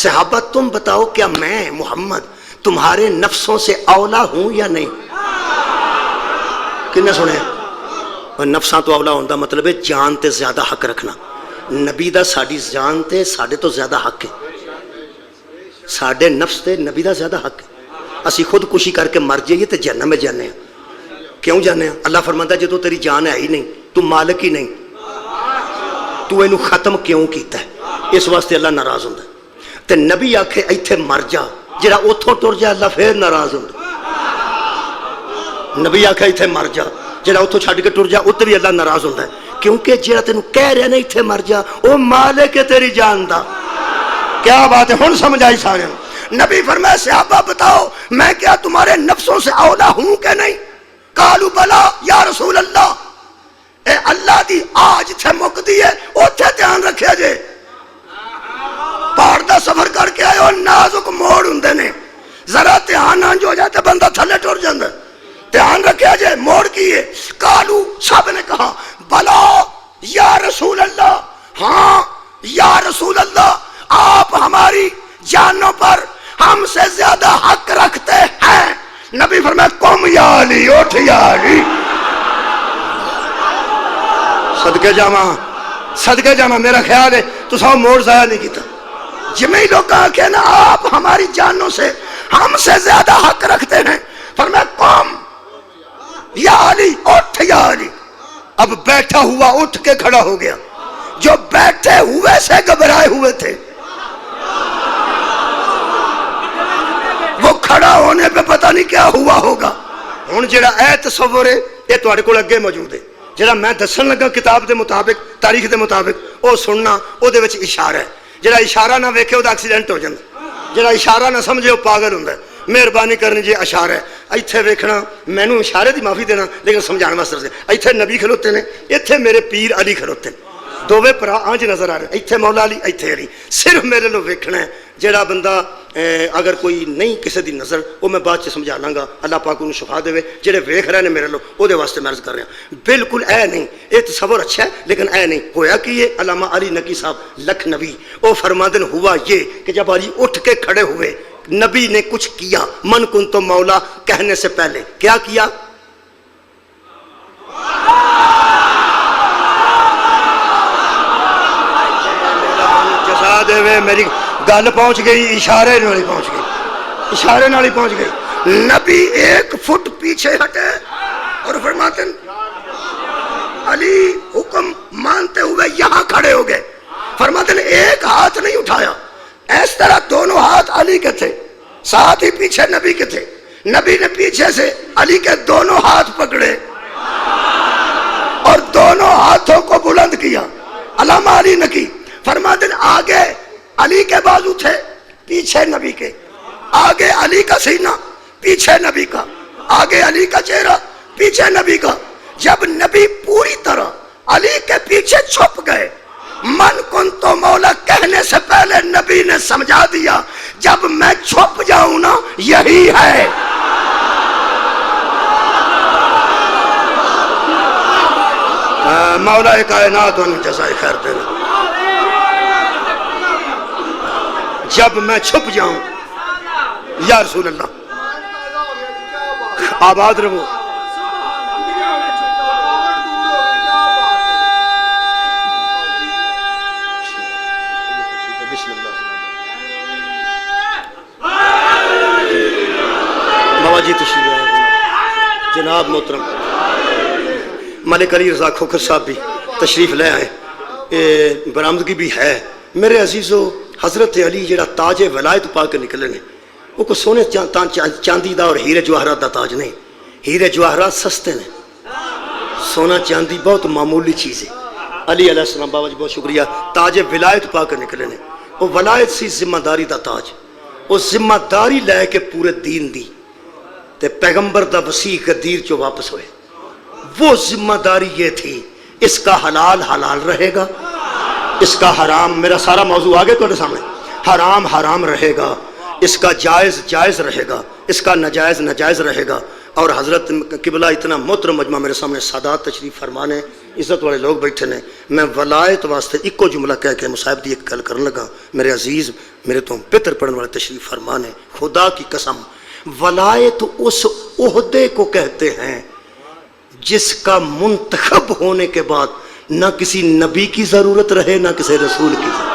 صحابہ تم بتاؤ کیا میں محمد تمہارے نفسوں سے اولا ہوں یا نہیں؟ کنے سنے؟ اور نفساں تو اولا ہوندہ مطلب ہے جان تے زیادہ حق رکھنا۔ نبی دا ساڑی جان تے ساڑے تو زیادہ حق ہے، ساڑے نفس تے نبی دا زیادہ حق ہے۔ اسی خود کشی کر کے مر جائیے تے جہنم میں جانے ہیں۔ کیوں جانے ہیں؟ اللہ فرماتا ہے جے تو تیری جان ہے ہی نہیں، تو مالک ہی نہیں، تو اینو ختم کیوں کیتا ہے؟ اس واسطے اللہ ناراض ہوندہ ہے۔ تے نبی آکھے ایتھے مر جا، جڑا اتھوں ٹر جا اللہ پھر ناراض ہوندہ ہے۔ نبی آکھے ایتھے مر جا، جڑا اتھوں چھڈ کے ٹر جا اتھے بھی اللہ ناراض ہوندہ ہے، کیونکہ جڑا تینوں کہہ رہے نہیں ایتھے مر جا وہ مالک ہے تیری جان دا۔ کیا بات ہے؟ ہن سمجھ آئی سارے؟ نبی فرمائے صحابہ بتاؤ میں کیا تمہارے نفسوں سے اولا ہوں کہ نہیں؟ قالوا بلا یا رسول اللہ، اے اللہ دی آج تھے مک دی ہے اوتھے دھیان رکھیا جے، پہاڑ دا سفر کر کے آئے اور نازک موڑ ہوندے نے، ذرا دھیان انج ہو جائے تے بندہ تھلے ٹر جاندا، دھیان رکھیا جے موڑ کیے۔ قالوا سب نے کہا بلا یا رسول اللہ، ہاں یا رسول اللہ آپ ہماری جانوں پر ہم سے زیادہ حق رکھتے ہیں۔ نبی فرمایا قم یا علی، اٹھ یا علی، صدقے جاواں صدقے جاواں، میرا خیال ہے تو سو موڑ ضائع نہیں کیتا۔ جمعی لوگ کہا نا آپ ہماری جانوں سے ہم سے زیادہ حق رکھتے ہیں، فرمایا قم یا علی، اٹھ یا علی۔ اب بیٹھا ہوا اٹھ کے کھڑا ہو گیا، جو بیٹھے ہوئے سے گھبرائے ہوئے تھے وہ کھڑا ہونے پہ پتہ نہیں کیا ہوا ہوگا۔ ہن جڑا اے تصور ہے یہ تواڈے کول اگے موجود ہے، جڑا میں دسن لگا کتاب دے مطابق تاریخ دے مطابق او سننا، او دے وچ اشارہ ہے، جڑا اشارہ نہ ویکھے او دا ایکسیڈنٹ ہو جاندا، جڑا اشارہ نہ سمجھے او پاگل ہوندا ہے۔ مہربانی کرنی جی اشارہ ہے ایتھے ویکھنا، مینوں اشارے دی معافی دینا لیکن سمجھان واسطے ایتھے نبی کھلوتے نے، ایتھے میرے پیر علی کھلوتے نے، دوویں بھرا آنج نظر آ رہے، ایتھے مولا علی ایتھے علی۔ صرف میرے لو ویکھنا ہے، جڑا بندہ اگر کوئی نہیں کسی دی نظر وہ میں بعد چ سمجھا لاں گا، اللہ پاک انہوں شفا دے، جڑے ویکھ رہے نے میرے لو او دے واسطے میں عرض کر رہا ہوں۔ بالکل اے نہیں، یہ تصور اچھا ہے لیکن اے نہیں ہویا کہ یہ علامہ علی نقی صاحب لکھنوی او فرماندن ہوا یہ کہ جب علی اٹھ کے کھڑے ہوئے نبی نے کچھ کیا، من کنتو مولا کہنے سے پہلے کیا کیا؟ جزا دے وے، میری گل پہنچ گئی، اشارے نالی پہنچ گئی، اشارے نالی پہنچ گئی۔ نبی ایک فٹ پیچھے ہٹے اور فرماتے علی حکم مانتے ہوئے یہاں کھڑے ہو گئے، فرماتے ایک ہاتھ نہیں اٹھایا، اس طرح دونوں ہاتھ علی کے تھے، ساتھ ہی پیچھے نبی کے تھے، نبی نے پیچھے سے علی کے دونوں ہاتھ پکڑے اور دونوں ہاتھوں کو بلند کیا۔ علامہ علی نقی فرماتے آگے علی کے بازو تھے، پیچھے نبی کے، آگے علی کا سینہ پیچھے نبی کا، آگے علی کا چہرہ پیچھے نبی کا۔ جب نبی پوری طرح علی کے پیچھے چھپ گئے، من کنتو مولا کہنے سے پہلے نبی نے سمجھا دیا جب میں چھپ جاؤں نا یہی ہے۔ مولا کائنات ان جزائے خیر دینا، جب میں چھپ جاؤں یا رسول اللہ۔ آباد رہو۔ بابا جی تشریف جناب محترم ملک علی رضا کھوکھر صاحب بھی تشریف لے آئے، برآمدگی بھی ہے۔ میرے عزیزو حضرت علی جڑا تاج ولایت پا کے نکلے نے وہ کو سونے چاندی دا اور ہیرے جواہرات دا تاج نہیں، ہیرے جواہرات سستے نے، سونا چاندی بہت معمولی چیز ہے۔ علی علیہ السلام بابا جی بہت شکریہ، تاج ولایت پا کے نکلے نے، وہ ولایت سی ذمہ داری دا تاج، وہ ذمہ داری لے کے پورے دین دی تے پیغمبر دا وسیع غدیر چو واپس ہوئے۔ وہ ذمہ داری یہ تھی اس کا حلال حلال رہے گا، اس کا حرام، میرا سارا موضوع آگے تو سامنے، حرام حرام رہے گا، اس کا جائز جائز رہے گا، اس کا ناجائز ناجائز رہے گا، اور حضرت قبلہ اتنا محترم مجمع میرے سامنے سادات تشریف فرمانے عزت والے لوگ بیٹھے نے. میں ولایت واسطے ایکو جملہ کہہ کے مصاحب دی ایک گل کرنے لگا. میرے عزیز میرے تو بہتر پڑھنے والے تشریف فرمانے, خدا کی قسم ولایت اس عہدے کو کہتے ہیں جس کا منتخب ہونے کے بعد نہ کسی نبی کی ضرورت رہے نہ کسی رسول کی ضرورت.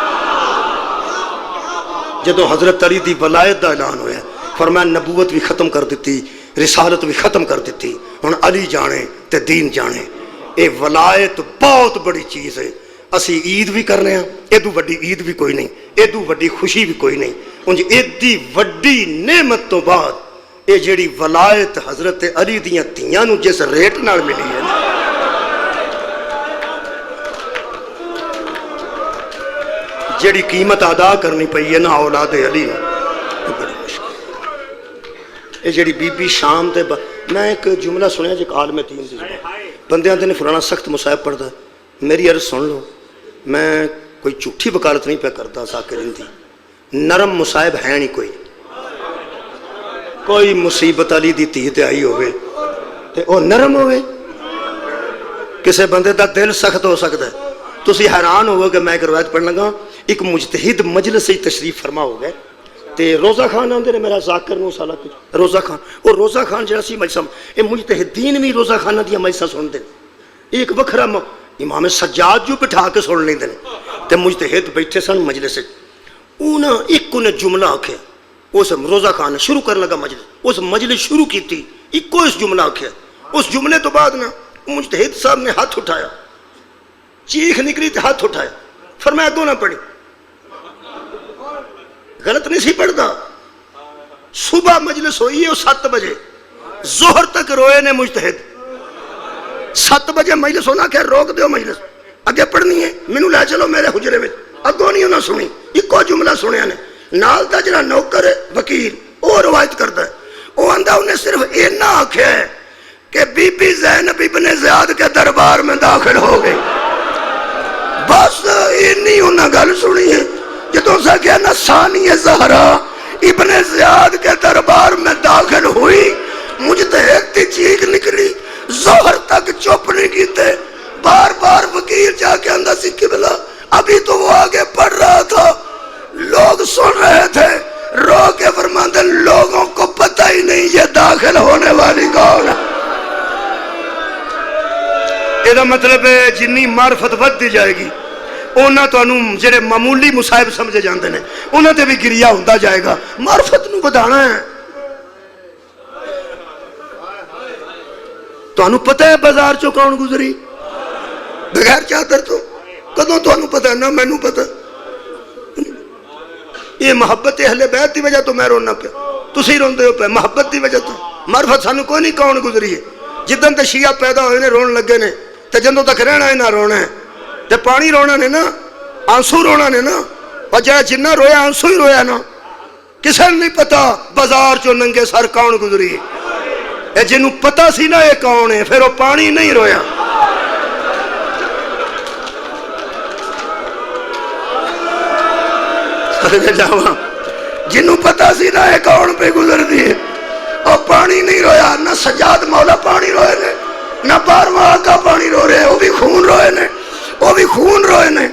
جدو حضرت علی دی ولایت دا اعلان ہویا فرمایا نبوت بھی ختم کر دیتی, رسالت بھی ختم کر دیتی, ہن علی جانے تے دین جانے. اے ولایت بہت بڑی چیز ہے. اسی عید بھی کرنے ہیں, ایدو وڈی عید بھی کوئی نہیں, ایدو وڈی خوشی بھی کوئی نہیں. انج ایدی وڈی نعمت تو بعد اے جیڑی ولایت حضرت علی دیاں تیاں نو جس ریٹ نال ملی ہے نا, جیڑی قیمت ادا کرنی پئی ہے نا اولاد علی نے, بڑی مشکل. اے جیڑی بی بی شام تے میں ایک جملہ سنیا جی عالم دین دی بندے آندے نے فلانا سخت مصاحب پڑھدا ہے. میری عرض سن لو, میں کوئی جھوٹی وکالت نہیں پہ کرتا ذاکرین دی. نرم مصاحب ہے نہیں کوئی مصیبت علی دی تھی تے آئی ہوئے تے او نرم ہوئے. کسے بندے دا دل سخت ہو سکتا ہے. تسی حیران ہوگا کہ میں ایک روایت پڑھ لگا, ایک مجتہد مجلس سے تشریف فرما ہو گئے تے روزہ خان آندے نے میرا ذاکر نو سالا کچھ روزہ خان, اور روزہ خان جڑا سی مجلس اے مجتہدین بھی روزہ خانہ دیا مجلساں سن دے. ایک وکھرا امام سجاد جو بٹھا کے سن لیندے نے تے مجتہد بیٹھے سن مجلس. انہاں ایک نے جملہ آکھیا, اس روزہ خان نے شروع کر لگا مجلس, اس مجلس شروع کی تھی ایک اس جملہ آکھیا. اس جملے تو بعد نا مجتہد صاحب نے ہاتھ اٹھایا, چیخ نکلی تے ہاتھ اٹھایا, فرمایا اگوں نہ پڑھی. غلط نہیں سی پڑھتا. صبح مجلس ہوئی ہے 7 بجے, ظہر تک روئے نے مجتہد. 7 بجے مجلس ہونا کہ روک دیو مجلس, اگے پڑھنی ہے مینوں لے چلو میرے حجرے میں. اگوں نہیں انہاں سنی, ایکو جملہ سنیا نے. نال دا جڑا نوکر ہے وکیل وہ روایت کرتا ہے, وہ آندا انہیں صرف اینا آکھیا ہے کہ بی بی زینب ابن زیاد کے دربار میں داخل ہو گئی. بس اینی انہاں گل سنی ہے. جدوں سے کہا نا ثانی زہرا ابن زیاد کے دربار میں داخل ہوئی, مجتہد کی چیخ نکلی. ظہر تک چپ نہیں کیتے, بار بار وکیل جا کے اندر سی قبلہ ابھی تو وہ آگے پڑھ رہا تھا, لوگ سن رہے تھے, رو کے فرماتے لوگوں کو پتہ ہی نہیں یہ داخل ہونے والی کون ہے. یہ مطلب ہے جنی معرفت ود دی جائے گی اونا تو انہوں جڑے معمولی مصاحب سمجھے جاندے نے انہوں تے بھی گریا ہوندہ جائے گا. معرفت نو بدانا ہے. تو انہوں پتہ ہے بازار چو کون گزری بغیر چادر تو, کدوں تو انہوں پتہ ہے نا میں نو پتہ. یہ محبت اہل بیت دی وجہ تو میں رونا پہ, تسی روندے ہو پہ محبت دی وجہ تو. معرفت سانو کوئی نہیں کون گزری ہے. جدن تے شیعہ پیدا ہوئے نے رون لگے نے تے جندوں تک رہنا ہے نہ رونا ہے تے پانی رونا نے نا, آنسو رونا نے نا, اور جہاں جنہ رویا آنسو ہی رویا نا. کسے نہیں پتا بازار چو ننگے سر کون گزری ہے. اے جنوں پتا سی نا یہ کون ہے پھر وہ پانی نہیں رویا. جنوں پتا سی نا یہ کون پہ گزر دی ہے اور پانی نہیں رویا. نہ سجاد مولا پانی روئے نے, نہ بارواں آقا پانی رو رہے, وہ بھی خون روئے نے, وہ بھی خون روئے نے.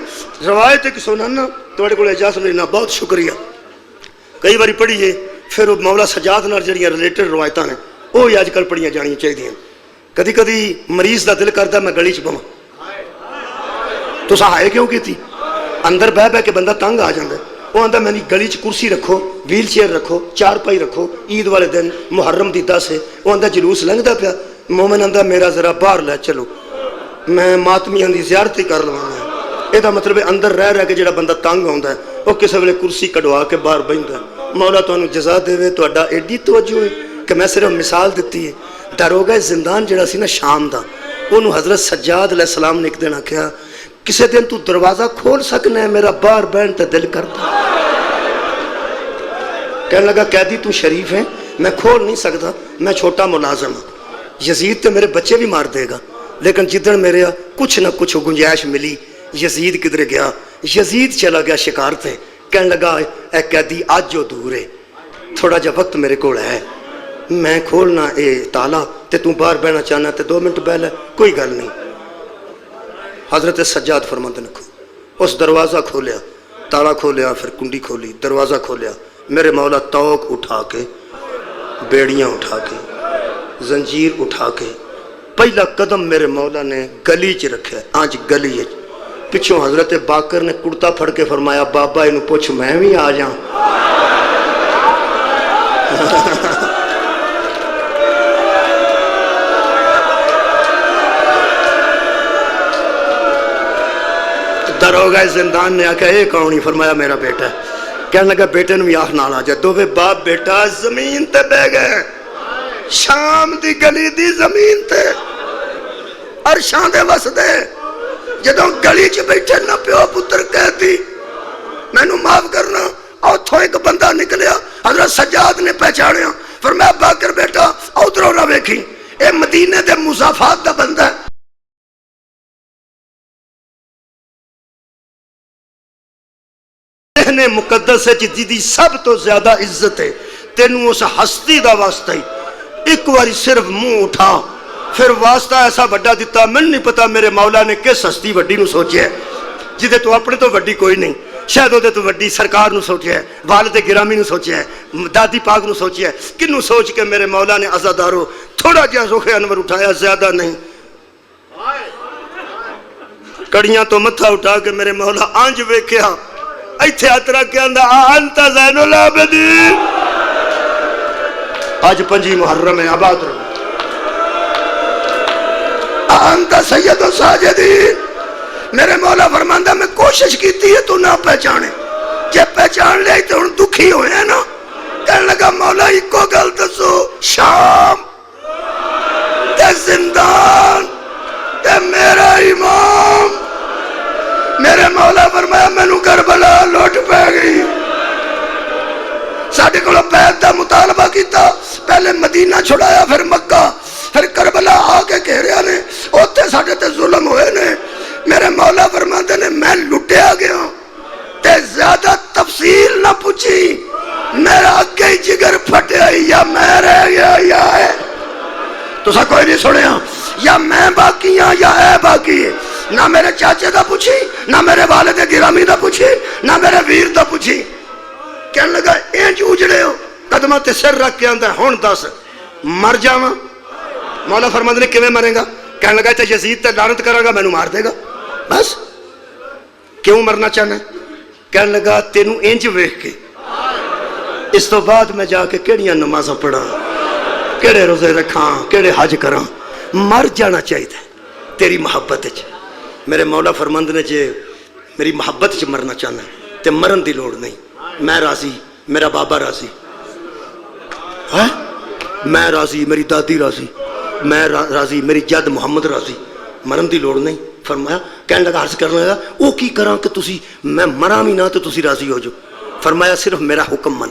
روایت ایک سنانا توڑے کو اجازت لینا, بہت شکریہ. کئی باری پڑھی ہے پھر وہ مولا سجاد نال جڑیاں ریلیٹڈ روایتاں نے وہ ہی اج کل پڑھیاں جانیاں چاہیے. کدی کدی مریض دا دل کردا میں گلی چ بواں, تساں آئے کیوں کیتی؟ اندر بہ بہ کے بندہ تنگ آ جاندا. وہ آندا میں گلی چ کرسی رکھو, ویل چیئر رکھو, چارپائی رکھو, عید والے دن محرم دی 10 ہے, وہ آندا جلوس لنگدا پیا. مومن آندا میرا ذرا باہر لے چلو, میں ماتمیاں دی زیارت ہی کر لواں. یہ مطلب اندر رہ کے جڑا بندہ تنگ آندا ہے وہ کسی ویلے کرسی کڈوا کے باہر بہندا ہے. مولا تانوں جزا دے, تہاڈا ایڈی توجہ ہے کہ میں صرف مثال دیتی ہے. داروغہ زندان جڑا سی نا شام دا, انہوں حضرت سجاد علیہ السلام نے ایک دن آکھیا کسے دن تو دروازہ کھول سکنا ہے, میرا باہر بہن تے دل کرتا. کہنے لگا قیدی تو شریف ہے, میں کھول نہیں سکتا, میں چھوٹا ملازم ہوں. یزید تے میرے بچے بھی مار دے گا, لیکن جدن میرے کچھ نہ کچھ گنجائش ملی. یزید کدھر گیا؟ یزید چلا گیا شکار تے. کہنے لگا اے قیدی آج جو دور ہے, تھوڑا جا وقت میرے کو ہے, میں کھولنا اے تالا تے تو باہر بہنا چاہنا تے 2 منٹ بہ لے، کوئی گل نہیں۔ حضرت سجاد فرماتے نے اس دروازہ کھولیا، تالا کھولیا، پھر کنڈی کھولی، دروازہ کھولیا، میرے مولا توق اٹھا کے، بیڑیاں اٹھا کے، زنجیر اٹھا کے، پہلا قدم میرے مولا نے گلی چ رکھا، آج گلی ہے پچھوں حضرت باقر نے کرتا پھڑ کے فرمایا بابا انہوں پوچھ میں بھی آ جاؤں۔ دروگہ زندان نے آکھا اے کون ہی؟ فرمایا میرا بیٹا ہے۔ کہنے لگا بیٹے نو آخ نال آ جا، دوویں باپ بیٹا زمین تے بہ گئے، شام دی گلی دی زمین تے عرشاں دے وسدے، جدوں گلی چ بیٹھے نہ پیو پتر کہتی میں نو معاف کرنا، اوتھوں ایک بندہ نکلیا، حضرت سجاد نے پہچانیا، فرمایا باقر بیٹا ادھروں نہ ویکھی، اے مدینے دے مضافات دا بندہ ہے۔ ذہن مقدس ہے جدی سب تو زیادہ عزت ہے، تینوں اس ہستی دا واسطہ ہی ایک واری صرف منہ اٹھا، پھر واسطہ ایسا بڑا دیتا، من نہیں پتا میرے مولا نے کس ہستی وڈی نو سوچیا ہے، جدے تو اپنے تو وڈی کوئی نہیں، شاید دے تو وڈی سرکار نو سوچیا ہے، والد گرامی نو سوچیا ہے، دادی پاک نو سوچیا ہے، کنو سوچ کے میرے مولا نے عزادارو تھوڑا جہا رخ انور اٹھایا، زیادہ نہیں، کڑیاں تو متھا اٹھا کے میرے مولا آنج ویکھیا، ایتھے اترا کے اندر انت زین العابدین، آج 5 محرم ہے، آباد رہو، انت سید الساجدین۔ میرے مولا فرماندہ میں کوشش کیتی ہے تو نہ پہچانے، جب پہچان لے تو ان دکھی ہوئے ہیں نا، کہنے لگا مولا ایک کو گل دسو، شام تے زندان تے میرا امام۔ میرے مولا فرمایا میں نو کربلا لوٹ پہ گئی، ساڑھے کو بیعت دا مطالبہ کیتا، پہلے مدینہ چھڑایا، پھر مکہ، پھر کربلا آکے گھیریا نے، اوتے ساڑھے تے ظلم ہوئے نے۔ میرے مولا فرماتے نے میں لٹیا گیا تے زیادہ تفصیل نہ پوچھی، میرا اگے ہی جگر پھٹیا یا میں رہ گیا یا ہے، تو سا کوئی نہیں سنیا، یا میں باقی ہاں یا ہے باقی ہے، نہ میرے چاچے دا پوچھی، نہ میرے والد گرامی دا پوچھی، نہ میرے ویر دا پوچھی۔ کہنے لگا اینج اجڑے ہو، قدمہ تے سر رکھ کے اندر ہون دس مر جاواں؟ مولا فرماتے نے کیویں مرے گا؟ کہنے لگا تے یزید تے لعنت کرے گا، مینوں مار دے گا، بس کیوں مرنا چاہنا ہے؟ کہنے لگا تینوں اینج ویکھ کے اس تو بعد میں جا کے کیڑیاں نمازاں پڑھاں، کیڑے روزے رکھاں، کیڑے حج کراں، مر جانا چاہیے تیری محبت وچ۔ میرے مولا فرماندے نے جے میری محبت وچ مرنا چاہنا ہے تے مرن دی لوڑ نہیں، میں راضی، میرا بابا راضی ہے، میں راضی، میری دادی راضی، میں راضی، میری جد محمد راضی، مرن دی لوڑ نہیں۔ فرمایا کہنے لگا عرض کرنے لگا وہ کی کراں کہ تسی میں مراں بھی نہ تو تسی راضی ہو جو؟ فرمایا صرف میرا حکم من۔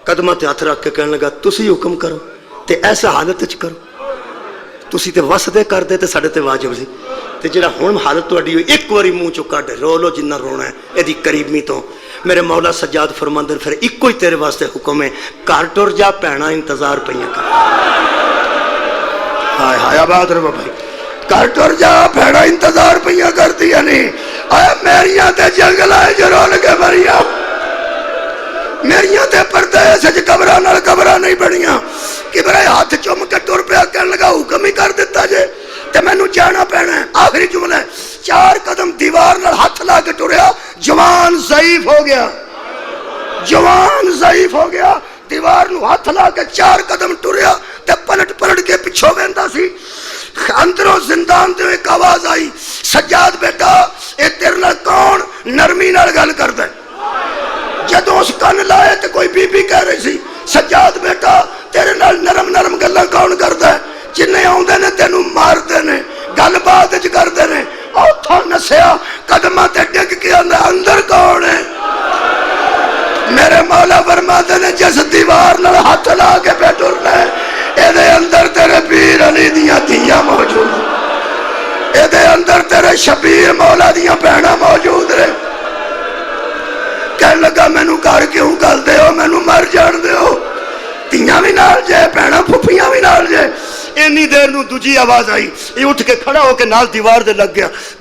قدمہ تے ہاتھ رکھ کے کہنے لگا تسی حکم کرو تے ایسا حالت وچ کرو، تسی تے وسدے کر دے تے ساڈے تے واجب سی، تے جڑا ہن حالت تہاڈی ہوئی ایک واری منہ چوں کڈ رو لو جنہ رونا ہے ایدی قریبی تو۔ میرے مولا سجاد فرماندے پھر ایکو ہی تیرے واسطے حکم ہے، گھر ٹر جا پینا انتظار پئیاں کر۔ ہائے ہائے آباد رہو بھائی، گھر ٹر جا پینا انتظار پئیاں کر دیا نہیں، اے میریاں تے جنگل آئے جو رول کے مریا، میریاں تے پردے سج قبراں نال قبراں نہیں بنیاں، کبرائے ہاتھ چوم کے ٹر پیا، کہنے لگا حکم ہی کر دیتا جے تے مینوں جانا پینا ہے۔ آخری جملہ ہے، 4 قدم دیوار نال ہاتھ لا کے ٹریا، جوان ضعیف ہو گیا، جوان ضعیف ہو گیا، دیوار نو ہاتھ لا کے 4 قدم ٹریا تے پلٹ پلٹ کے پچھو ویندا سی۔ اندروں زندان تے ایک آواز آئی، سجاد بیٹا اے تیرے نال کون نرمی نال گل کردا ہے؟ جدوں اس کن لائے تے کوئی بی بی کہہ رہی سی سجاد بیٹا تیرے نال نرم نرم گلاں کون کردا ہے؟ جنہیں آوندے نے تینوں ماردے نے، گل بات وچ کردے نے، اوتھوں نسیا قدماں تے ڈگ کے اندر کون ہے؟ میرے مولا فرماتے نے جس دیوار نال ہاتھ لا کے پہ ٹرنا ہے اے اندر تیرے پیر علی دیاں دھیاں موجود، اے اندر تیرے شبیر مولا دیاں بہناں موجود رہے۔ کہنے لگا مینوں گھر کیوں گل دے ہو، مینوں مر جان دے ہو، ਧੀਆਂ ਵੀ ਨਾਲ ਜੇ, ਭੈਣਾਂ ਫੁੱਫੀਆਂ ਵੀ ਨਾਲ ਜੇ। ਇੰਨੀ ਦੇਰ ਨੂੰ ਦੂਜੀ ਆਵਾਜ਼ ਆਈ, ਇਹ ਉੱਠ ਕੇ ਖੜਾ ਹੋ ਕੇ ਨਾਲ ਦੀਵਾਰ ਦੇ ਲੱਗ ਗਿਆ।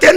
3